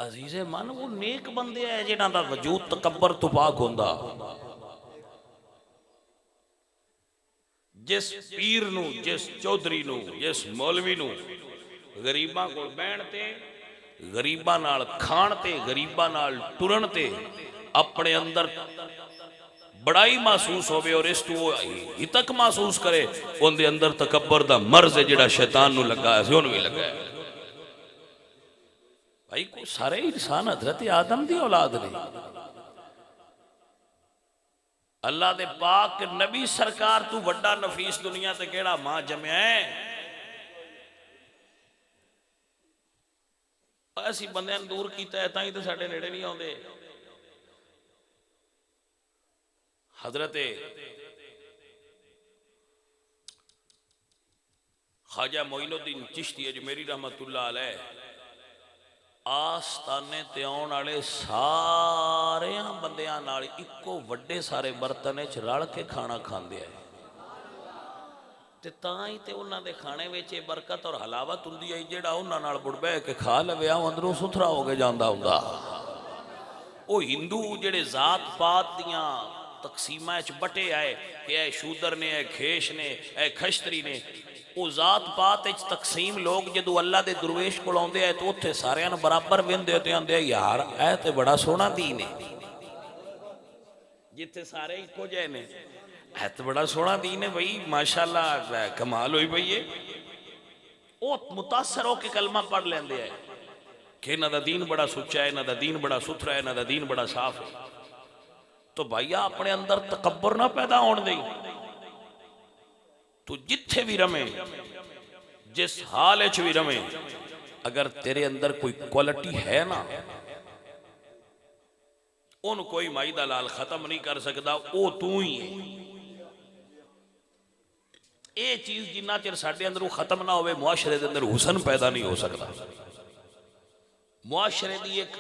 अजीजे मन वो नेक बंदे है जिन्हां दा वजूद तकबर तो पाक होंदा। जिस पीर नू, जिस चौधरी नू, जिस मौलवी नू गरीबां कोल बैण ते, गरीबां नाल खाण ते, गरीबां नाल टुरन ते अपने अंदर बड़ाई महसूस होवे और इस तू हितक महसूस करे, उनके अंदर तकबर दा मर्ज है जिहड़ा शैतान नू लगा है, उन्हें भी लगा है। भाई को सारे इंसान हजरत आदम दी औलाद ने। अल्लाह दे पाक नबी सरकार तू वड्डा नफीस दुनिया ते केड़ा मां जमया है। असी बंदे दूर किया है ताई तो साडे नेड़े नहीं आउंदे। हजरत ख्वाजा मोइनुद्दीन चिश्ती अजमेरी रहमतुल्लाह अलैह आस्थाने ते आउण वाले सारे बंदियां नाल इक्को वड्डे सारे बर्तन च रल के खाना खांदे है ते तां ही ते उन्हां दे खाने विच बरकत और हलावत हुंदी है। जिहड़ा उन्हां नाल बुड़ बह के खा लवे आ अंदरों सुथरा हो के जांदा हुंदा। ओ हिंदू जिहड़े जात पात दियां तकसीमां च बटे आए कि ऐ शूदर ने, ऐ खेश ने, ऐ खश्तरी ने, वो जात पात तकसीम लोग जो अल्लाह के दुरवेश को आते हैं तो उत्थे सारे बराबर वेंदे तो आते यार ऐ तो बड़ा सोहना दीन है। जिथे सारे इको जे ने है तो बड़ा सोहना दीन है भाई, माशाअल्लाह कमाल हुई पई है। वो मुतासर होकर कलमा पढ़ लेंदे है कि इन्हां दा दीन बड़ा सुच्चा है, इन्हां दा दीन बड़ा सुथरा है, इन्हां दा दीन बड़ा साफ है। तो भैया अपने अंदर तकब्बर ना पैदा होने दे। तू जिथे भी रमे, जिस हाल च भी रमे, अगर तेरे अंदर कोई क्वालिटी है ना, उन कोई माई दा लाल खत्म नहीं कर सकता, वो तू ही है। ये चीज जिन्ना चिर साडे अंदर खत्म ना होवे, मुआशरे दे अंदर हुसन पैदा नहीं हो सकता। मुआशरे की एक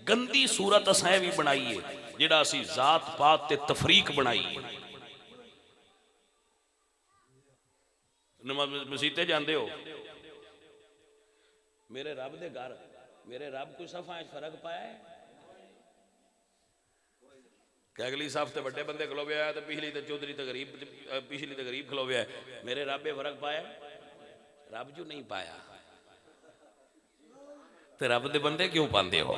गंदी सूरत असें भी बनाई है, जिहड़ा असीं जात पात ते तफरीक बनाई है। मसीते जाते हो, मेरे रब दे घर, मेरे रब कोई सफा फर्क पाया है कि अगली साफ ते बड़े बंदे खलोवे आया तो पिछली तो चौधरी तो गरीब, पिछली तो गरीब खलोवे आया। मेरे रब ने फर्क पाया? रब जो नहीं पाया तो रब दे बंदे क्यों पाते हो?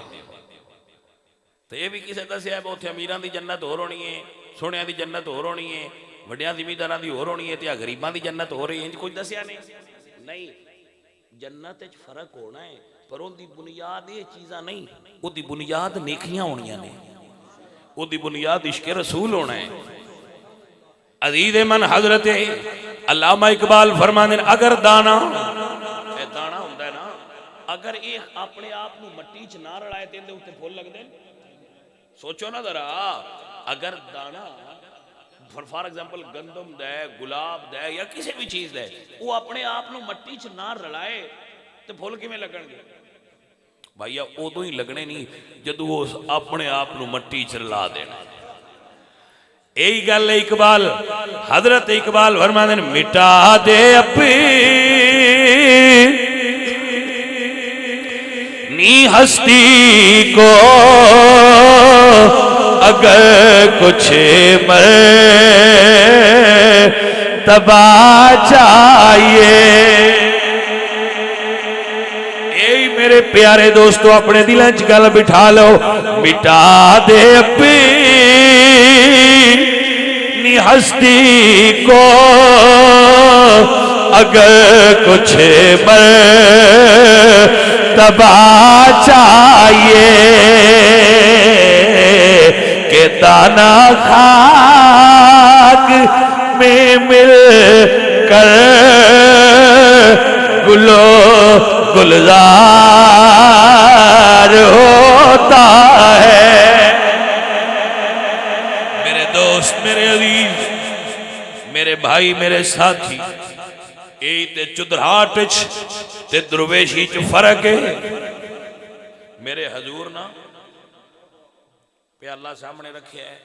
तो यह भी किसी दसिया उत्थे अमीरां दी जन्नत होर होनी है, सोहणियां दी जन्नत होर होनी है, वड्डियां जिमीदारां दी होर होनी है, ते गरीबां दी जन्नत हो रही है। कुछ दसिया नहीं। जन्नत च फर्क होना है पर उनकी बुनियाद ये चीज़ां नहीं, उसकी बुनियाद नेकियां होनियां ने, उसकी बुनियाद इश्क़े रसूल होना है। अजीज मन हजरत अल्लामा इकबाल फरमाते हैं, अगर दाना होंदा है ना, अगर ये अपने आप को मट्टी च ना रलाए तो इहदे उत्ते फुल लगदे। सोचो ना जरा, अगर दाना फॉर एग्जाम्पल गंदम दे, गुलाब दे या किसी भी चीज दे, वो अपने आप को मट्टी च ना रलाए तो फुल किवें लगणगे? भैया उदों ही लगने नहीं जदों वो अपने आप को मट्टी च रला देना। यही गल है इकबाल, हजरत इकबाल फरमाते हैं, मिटा दे अपनी हस्ती को अगर कुछ मर्तबा चाहिए। यही मेरे प्यारे दोस्तों अपने दिल च गल बिठा लो, मिटा दे अपनी हस्ती को अगर कुछ मर्तबा चाहिए के दाना खाक में मिल कर गुलजार होता है। मेरे दोस्त, मेरे अजीज, मेरे भाई, मेरे साथी, यही ते चुदराहट ते दुर्वेशी च फर्क है। मेरे हजूर ना प्याला सामने रखे है,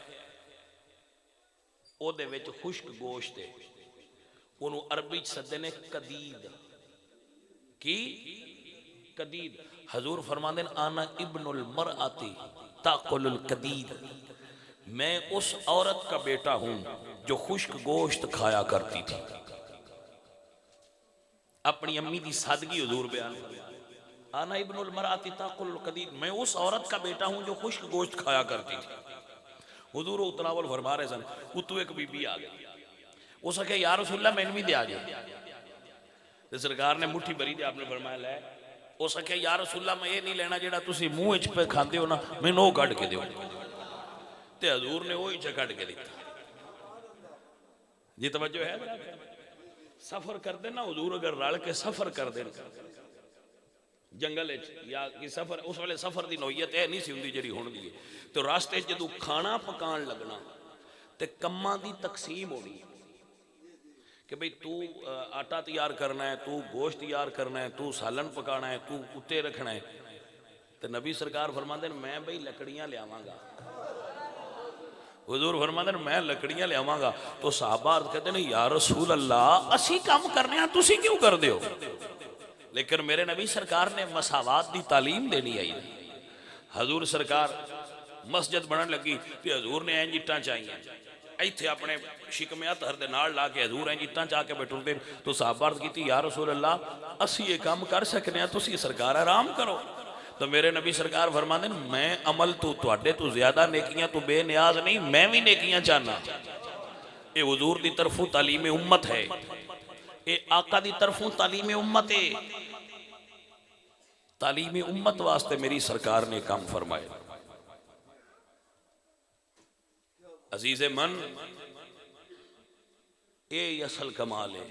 ओदे विच खुश्क गोश्त है, उन्होंने अरबी सदे ने कदीद की कदीद हजूर फरमाते हैं आना इब्नुल मरअती ताकुलुल कदीद, मैं उस औरत का बेटा हूं जो खुश्क गोश्त खाया करती थी। अपनी अम्मी की सादगी हजूर बयान फरमाया, आना इब्नुल मरअती ताकुलुल कदीद, मैं उस औरत का बेटा हूं जो खुश्क गोश्त खाया करती थी। हुजूर उतनावल फरमा रहे सन, उतू एक बीबी आ गई, उस आखे यार रसूलल्लाह मैनू भी दिया जे, तो सरकार ने मुट्ठी भरी दे, आपने फरमाया लै। उस आखे यार रसूलल्लाह मैं ये नहीं लेना जेड़ा तुसी मुंह च पे खाते हो ना, मैनू वो कढ़ के दिओ, ते हजूर ने वो ही कढ़ के दिता। जी तवज्जो है, सफर करते ना हजूर अगर रल के सफर करते जंगल या कि सफर, उस वेले सफर की नोयत यह नहीं सी हुंदी जिहड़ी हुण दी है। तो रास्ते जदों खाना पकान लगना तो कम्मां दी तकसीम होनी कि भाई तू आटा तैयार करना है, तू गोश्त तैयार करना है, तू सालन पकाना है, तू उत्ते रखना है। तो नबी सरकार फरमाते हैं मैं भाई लकड़ियां लियावांगा, हुजूर फरमाते हैं मैं लकड़ियां लियावांगा। तो सहाबा कहते हैं या रसूल अल्लाह असी काम करने हैं तुसी क्यों कर दे हो, लेकिन मेरे नबी सरकार ने मसावात की तालीम देनी आई। हजूर सरकार मस्जिद बनन लगी तो हजूर ने इंज इट्टां चाहिए, इत्थे अपने शिकमे अतहर दे नाल ला के हजूर इंज इट्टां चाह के बैठुंदे। तो साहबा अर्ज़ कीती या रसूल अल्लाह असी ये काम कर सकने हैं, तुसी सरकार आराम करो। तो मेरे नबी सरकार फरमाते हैं मैं अमल तुहाडे तो ज्यादा नेकियां तो बेनियाज नहीं, मैं भी नेकियां चाहना। ये हुजूर की तरफों तालीम उम्मत है, ये आका की तरफों तालीम उम्मत है। तालीम उम्मत वास्ते मेरी सरकार ने काम फरमाए। अजीज़े मन ये असल कमाल है,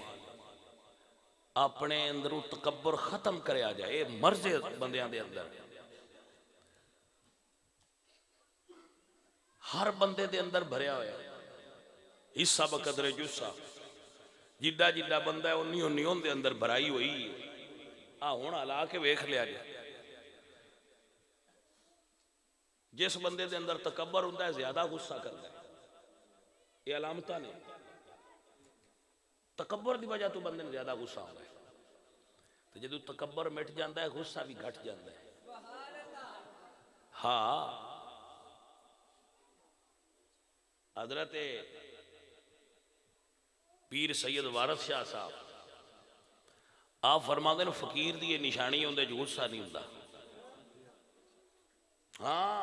अपने अंदरों तकब्बर खत्म करया जाए। मर्ज बंदियां दे अंदर, हर बंदे दे अंदर भरया होया हिस्सा बकदरे जुस्सा, जिड्डा जिड्डा बंदा है उन्नी उन्नी उनके अंदर भराई हुई। आ हुण हला के वेख लिया जाए, जिस बंदे दे अंदर तकब्बर हुंदा है ज्यादा गुस्सा करता है। ये अलामत ने तकब्बर की वजह तो बंदे ने ज्यादा गुस्सा आता है, तो जो तकब्बर मिट जाता है गुस्सा भी घट जाता है। हाँ हजरत पीर सैयद वारस शाह साहब आप फरमाते हैं फकीर की निशानी उनके गुस्सा नहीं होंदा। हाँ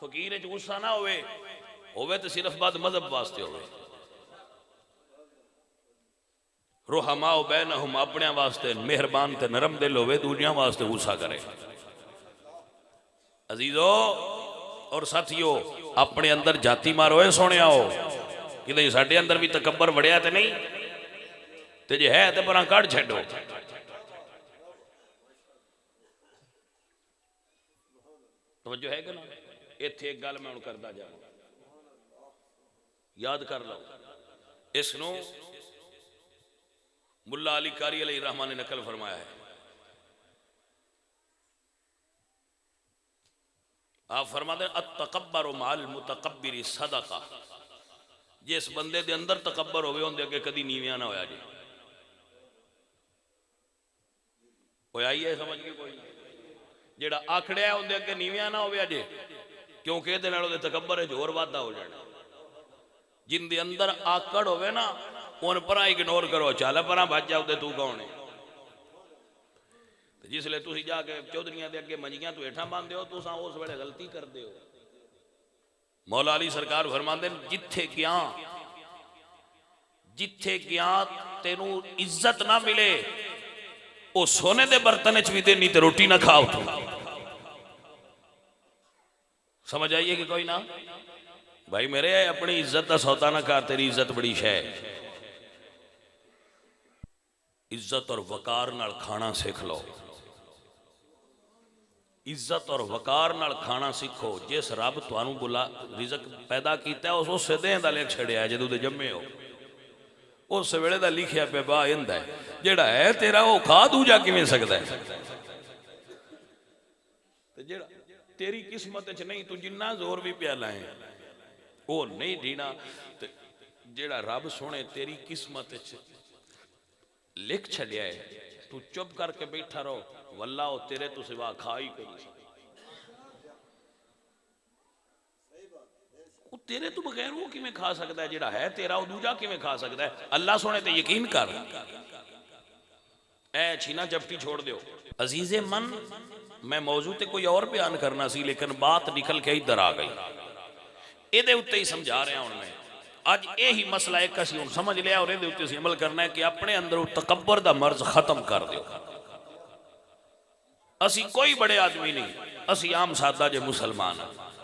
फकीर गुस्सा ना होवे तो सिर्फ बात मजहब वास्ते होवे। रुहमाओ बैनहुम अपने वास्ते मेहरबान ते नरम दिल होवे, दूजियां वास्ते गुस्सा करे। अजीजो और साथियों अपने अंदर जाति मारो है सोने आओ कि साडे अंदर भी तकब्बर वड़िया तो नहीं, ते जे है तो परां कढ़ छड्डो। तवज्जो है कि ना? इत्थे एक गल मैं हुण करदा जावां, याद कर लो इसनों मुल्ला अली कारी अलैहि रहमान ने नकल फरमाया है। आप फरमाते हैं अतकब्बर माल मुतकब्बिर सदका, जिस बंदे दे अंदर तकब्बर होवे उनदे अगे कदी नीवियां ना होया जी। होया ही है समझ के कोई, जेड़ा आखड़िया उनदे अगे नीवियां ना होवे जे, क्योंकि इहदे नाल उहदे तकब्बर च होर वाधा हो जाना। जिंदे अंदर आकड़ होवे ना उन परा इग्नोर करो, चल परा भज जा, उदे तू कौन है। जिसले तुसी जाके चौधरियां दे अगे मंजियां तो हेठां पांदे हो तुसां उस वेले गलती करदे हो। मौला अली सरकार फरमांदे जिथे गया तेनू इज्जत ना मिले वो सोने दे बर्तन च भी देनी ते रोटी ना खाओ। तू समझ आइए कि कोई ना भाई मेरे अपनी इज्जत का सौदा ना कर, तेरी इज्जत बड़ी शह। इज्जत और वकार नाल खाना सीख लो, इज्जत और वकार नाल खाना सीखो। जिस रब तुहानू बुला रिजक पैदा किया उस देह का लिख छड़िया जो तुम जम्मे हो उस वेले का लिखिया पे बा इंदा है, जेड़ा है तेरा वो खा दूजा किवें सकदा है। ते जेड़ा तेरी किस्मत च नहीं, तू जिन्ना जोर भी पिया लाए वो नहीं जीना। जेड़ा रब सोने तेरी किस्मत च लिख छड़िया है, तू चुप करके बैठा रहो। वल्ला वो तेरे तो सिवा खा ही कोई नहीं, वो तेरे तो बगैर वो किवें खा सकता है, जिहड़ा है तेरा वो दूजा किवें खा सकता है। अल्लाह सोने ते यकीन कर, ऐ छीना झपटी छोड़ दो। अजीजे मन, मैं मौजू ते कोई और बयान करना सी, लेकिन बात निकल के इधर आ गई, ये उत्ते ही समझा रहा हूं मैं। अज यही मसला एक असीं हुण समझ लिया और ये उत्ते अमल करना है कि अपने अंदर तकब्बर दा मर्ज खत्म कर दो। असी कोई बड़े आदमी नहीं, असी आम सादा जे मुसलमान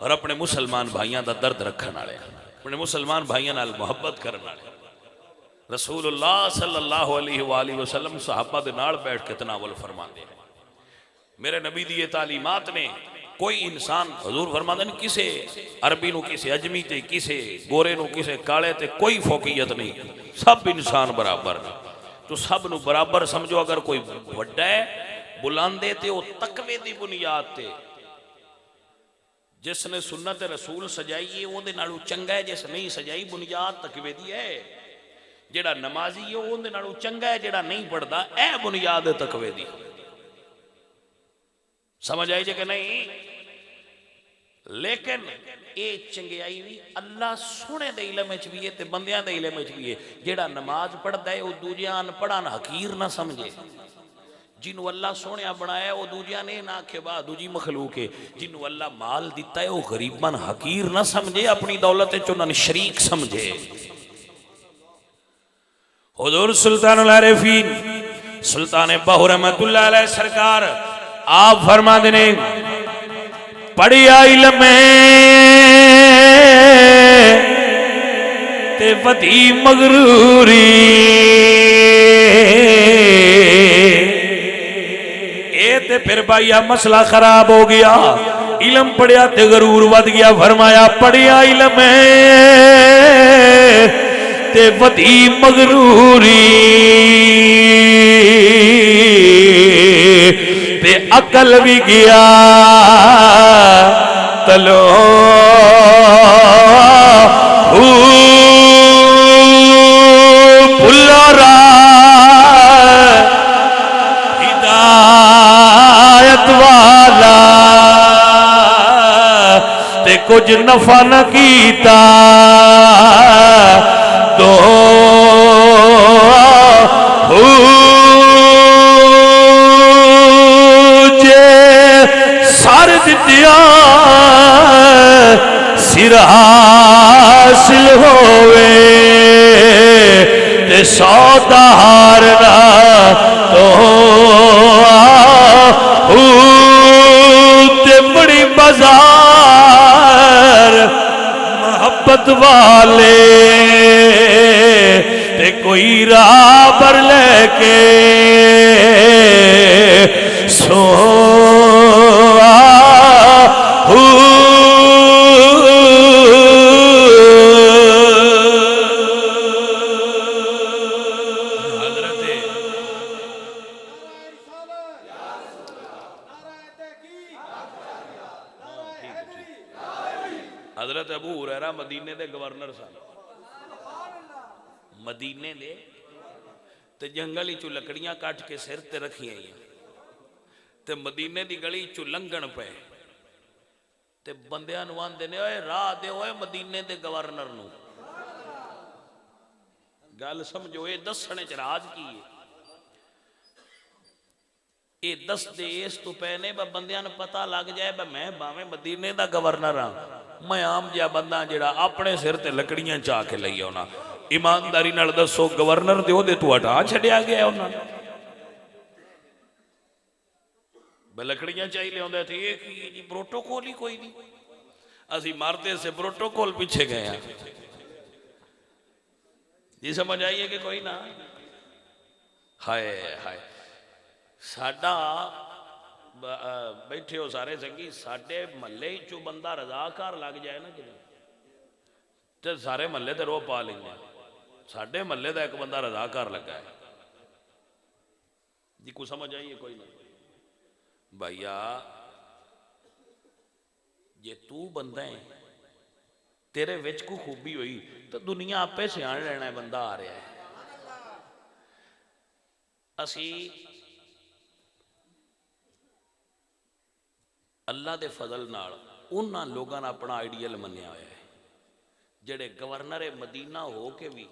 और अपने मुसलमान भाइयों का दर्द रखने वाले, अपने मुसलमान भाइयों नाल मुहब्बत करने वाले। रसूलुल्लाह सल्लल्लाहु अलैहि वसल्लम सहाबा दे नाल बैठ के तनावल फरमाते हैं। मेरे नबी दी ये तालीमात ने कोई इंसान, हजूर फरमाते हैं, किसे अरबी नू, किसे अजमी ते, किसे गोरे नू, किसे काले ते कोई फोकियत नहीं, सब इंसान बराबर ने। तो सब नू बराबर समझो। अगर कोई वड्डा है बुलांदे ते वो तकवे दी बुनियाद ते, जिसने सुन्नत रसूल सजाई है वो नालों चंगा है, जिस नहीं सजाई बुनियाद तकवे दी है। जेड़ा नमाजी है वो नालों चंगा है, जेड़ा नहीं पढ़ता, ए बुनियाद तकवे दी। समझ आई जे कि नहीं? लेकिन ये चंगियाई भी अल्लाह सोने दे इलम विच भी है ते बंदियां दे इलम विच भी है। जेड़ा नमाज पढ़ता है वो दूजियां अनपढ़ां हकीर ना समझे। जिन्हों अल्लाह सोने बनाया वो दूजिया ने ना आखे वाह दूजी मखलूक है। जिन्हों अल्लाह माल दिता है वो गरीबन हकीर ना समझे, अपनी दौलत उन्होंने शरीक समझे। हुजूर सुल्तानुल आरिफीन सुल्तान बाहु रहमतुल्लाह अलैह सरकार आप फरमाते ने, पढ़िया इल्म ते वधी मगरूरी, ते फिर भाईया मसला खराब हो गया। इलम पढ़िया ते गरूर वध गया। फरमाया पढ़िया इलम ते वधी मगरूरी, ते अकल भी गया तलो भुल्लारा वाला, ते कुछ नफा न कीता दो जे सर दित्या सिर हासिल होवे, ते सौदा हारना तो बड़ी बाजार मोहब्बत वाले, ते कोई राह पर लेके सो हजरत अबू हुरैरा मदीने दे गवर्नर सन। मदीने दे ते जंगल चू लकड़ियां कट के सिर ते रखियां ते मदीने दी गली चू लंघन पे ते बंदियां नूं आंदे ने, ओए राह दे ओए मदीने दे गवर्नर नूं। गल समझो, ये दसने च राज की है। ये दसदे इस तो पै ने बंदियां नूं पता लग जाए मैं भावें मदीने दा गवर्नर हाँ, मैं आम जिहा बंदा जिहड़ा अपने सिर ते लकड़ियां चा के लई आउणा। ईमानदारी नाल दसो गवर्नर दे ओहदे तू हटा छड्डिया गया उन्हां ने? लकड़ियां चाही लिया थे, ये जी प्रोटोकॉल ही कोई नहीं। असी मारते से प्रोटोकॉल पीछे गए हैं जी। समझ आइए कि कोई ना? हाय हाय, साडा बैठे हो सारे संगी, साडे महल्ले चो बंदा रजाकार लग जाए ना कि तो सारे महल्ले तो रोह पा लेंगे। साडे महल्ले का एक बंदा रजाकार लगा है जी। को समझ आइए कोई ना? भैया जे तू बंदा है, तेरे विच को खूबी हुई तो दुनिया आपे सियाण लेना है बंदा आ रहा है। असी अल्लाह के फजल नाल उन्हां लोगों ने अपना आइडियल मन्निया होया है जेड़े गवर्नर मदीना हो के भी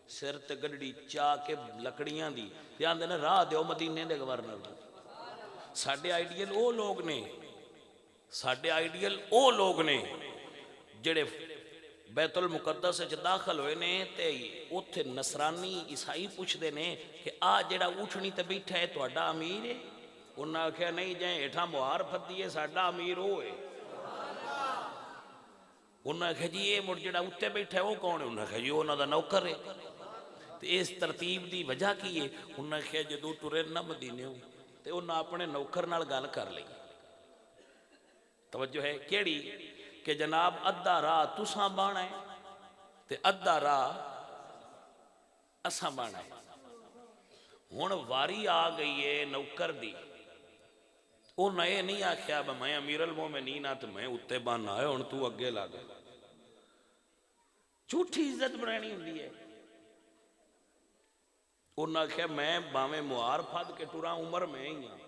सिर ते गड्डी चाह के लकड़ियां दी ते आंदे ने राह दिओ मदीने दे गवर्नर नूं। साडे आइडियल वो लोग ने, साडे आइडियल वो लोग ने जेड़े बैतुल मुकद्दस च दाखिल होए ने ते उत्थे नसरानी ईसाई पुछदे ने कि आ जेड़ा उठनी ते बैठा है तुहाडा अमीर है? उन्हें आख्या नहीं जे हेठा मुहार फद्दी है साडा अमीर वो है। उन्हें आख्या जी ये मुड़ जेड़ा उत्ते बैठा है वो कौन है? उन्हें आख्या जी उन्हां दा नौकर है। तो इस तरतीब की वजह की है? उन्हें आख्या जदों तुरे ना मदीने हो तो उन्हें अपने नौकर नाल गल कर ली। तवज्जो है केड़ी कि जनाब अद्धा राह तुसां बाणा है ते अद्धा राह असां बाणा है। हुण वारी आ गई है नौकर दी। उन्हें ये नहीं आख्या मैं अमीरुल मोमिनीन हाँ तो मैं उत्ते बहाना है हुण तू अगे लग। झूठी इज्जत बनानी हुंदी है। उन्हें आख्या मैं भावें मुहार फद के टुरा उम्र में ही हाँ,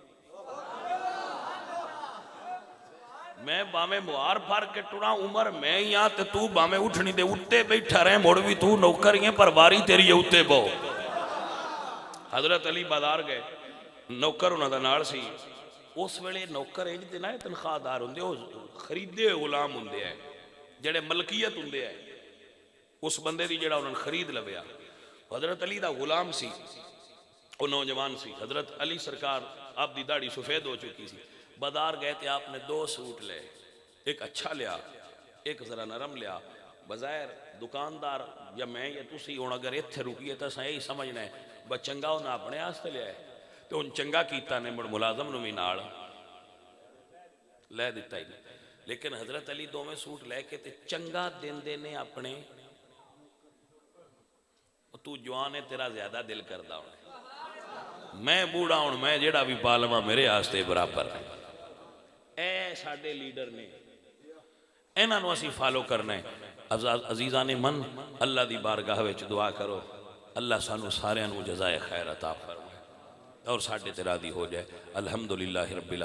मैं भावें मुहार फर के टुरा उम्र में ही हाँ तो तू भावें उठनी दे उत्ते बैठा रहे मुड़ भी तू नौकर ही है पर वारी तेरी है उत्ते बो। हजरत अली बाजार गए नौकर उन्होंने नाल सी। उस वेले नौकर इंज दे ना तनख्वाहदार होंदे खरीदे गुलाम होंदे है जेड़े मलकीयत होंदे है उस बंदे दी जेड़ा उन्होंने खरीद लव्या। हजरत अली दा गुलाम सी वो नौजवान सी। हजरत अली सरकार आप दी दाढ़ी सफेद हो चुकी सी। बाजार गए थे आपने दो सूट ले, एक अच्छा लिया एक जरा नरम लिया। बजायर दुकानदार या मैं या तुसी हुण अगर इत्थे रुकीए तो यही समझना है बस चंगा उन्हें अपने आस्ते लिया है तो हुण चंगा कीता ने मुड़ मुलाजम नूं भी नाल लै दिता ही। लेकिन हजरत अली दोवें सूट लैके ते चंगा देंदे ने अपने। तू जवान है तेरा ज्यादा दिल करदा होना, मैं बूढ़ा हूं मैं जेड़ा भी पा लवां मेरे आस्ते बराबर है। ए साडे लीडर ने इन्हां नूं असीं फॉलो करना है। अजीज़ा ने मन अल्लाह दी बारगाह विच दुआ करो अल्लाह सानू सारियां नूं जज़ाए खैर अता फरमाए और साडे ते राज़ी हो जाए। अल्हम्दुलिल्लाह रब्बिल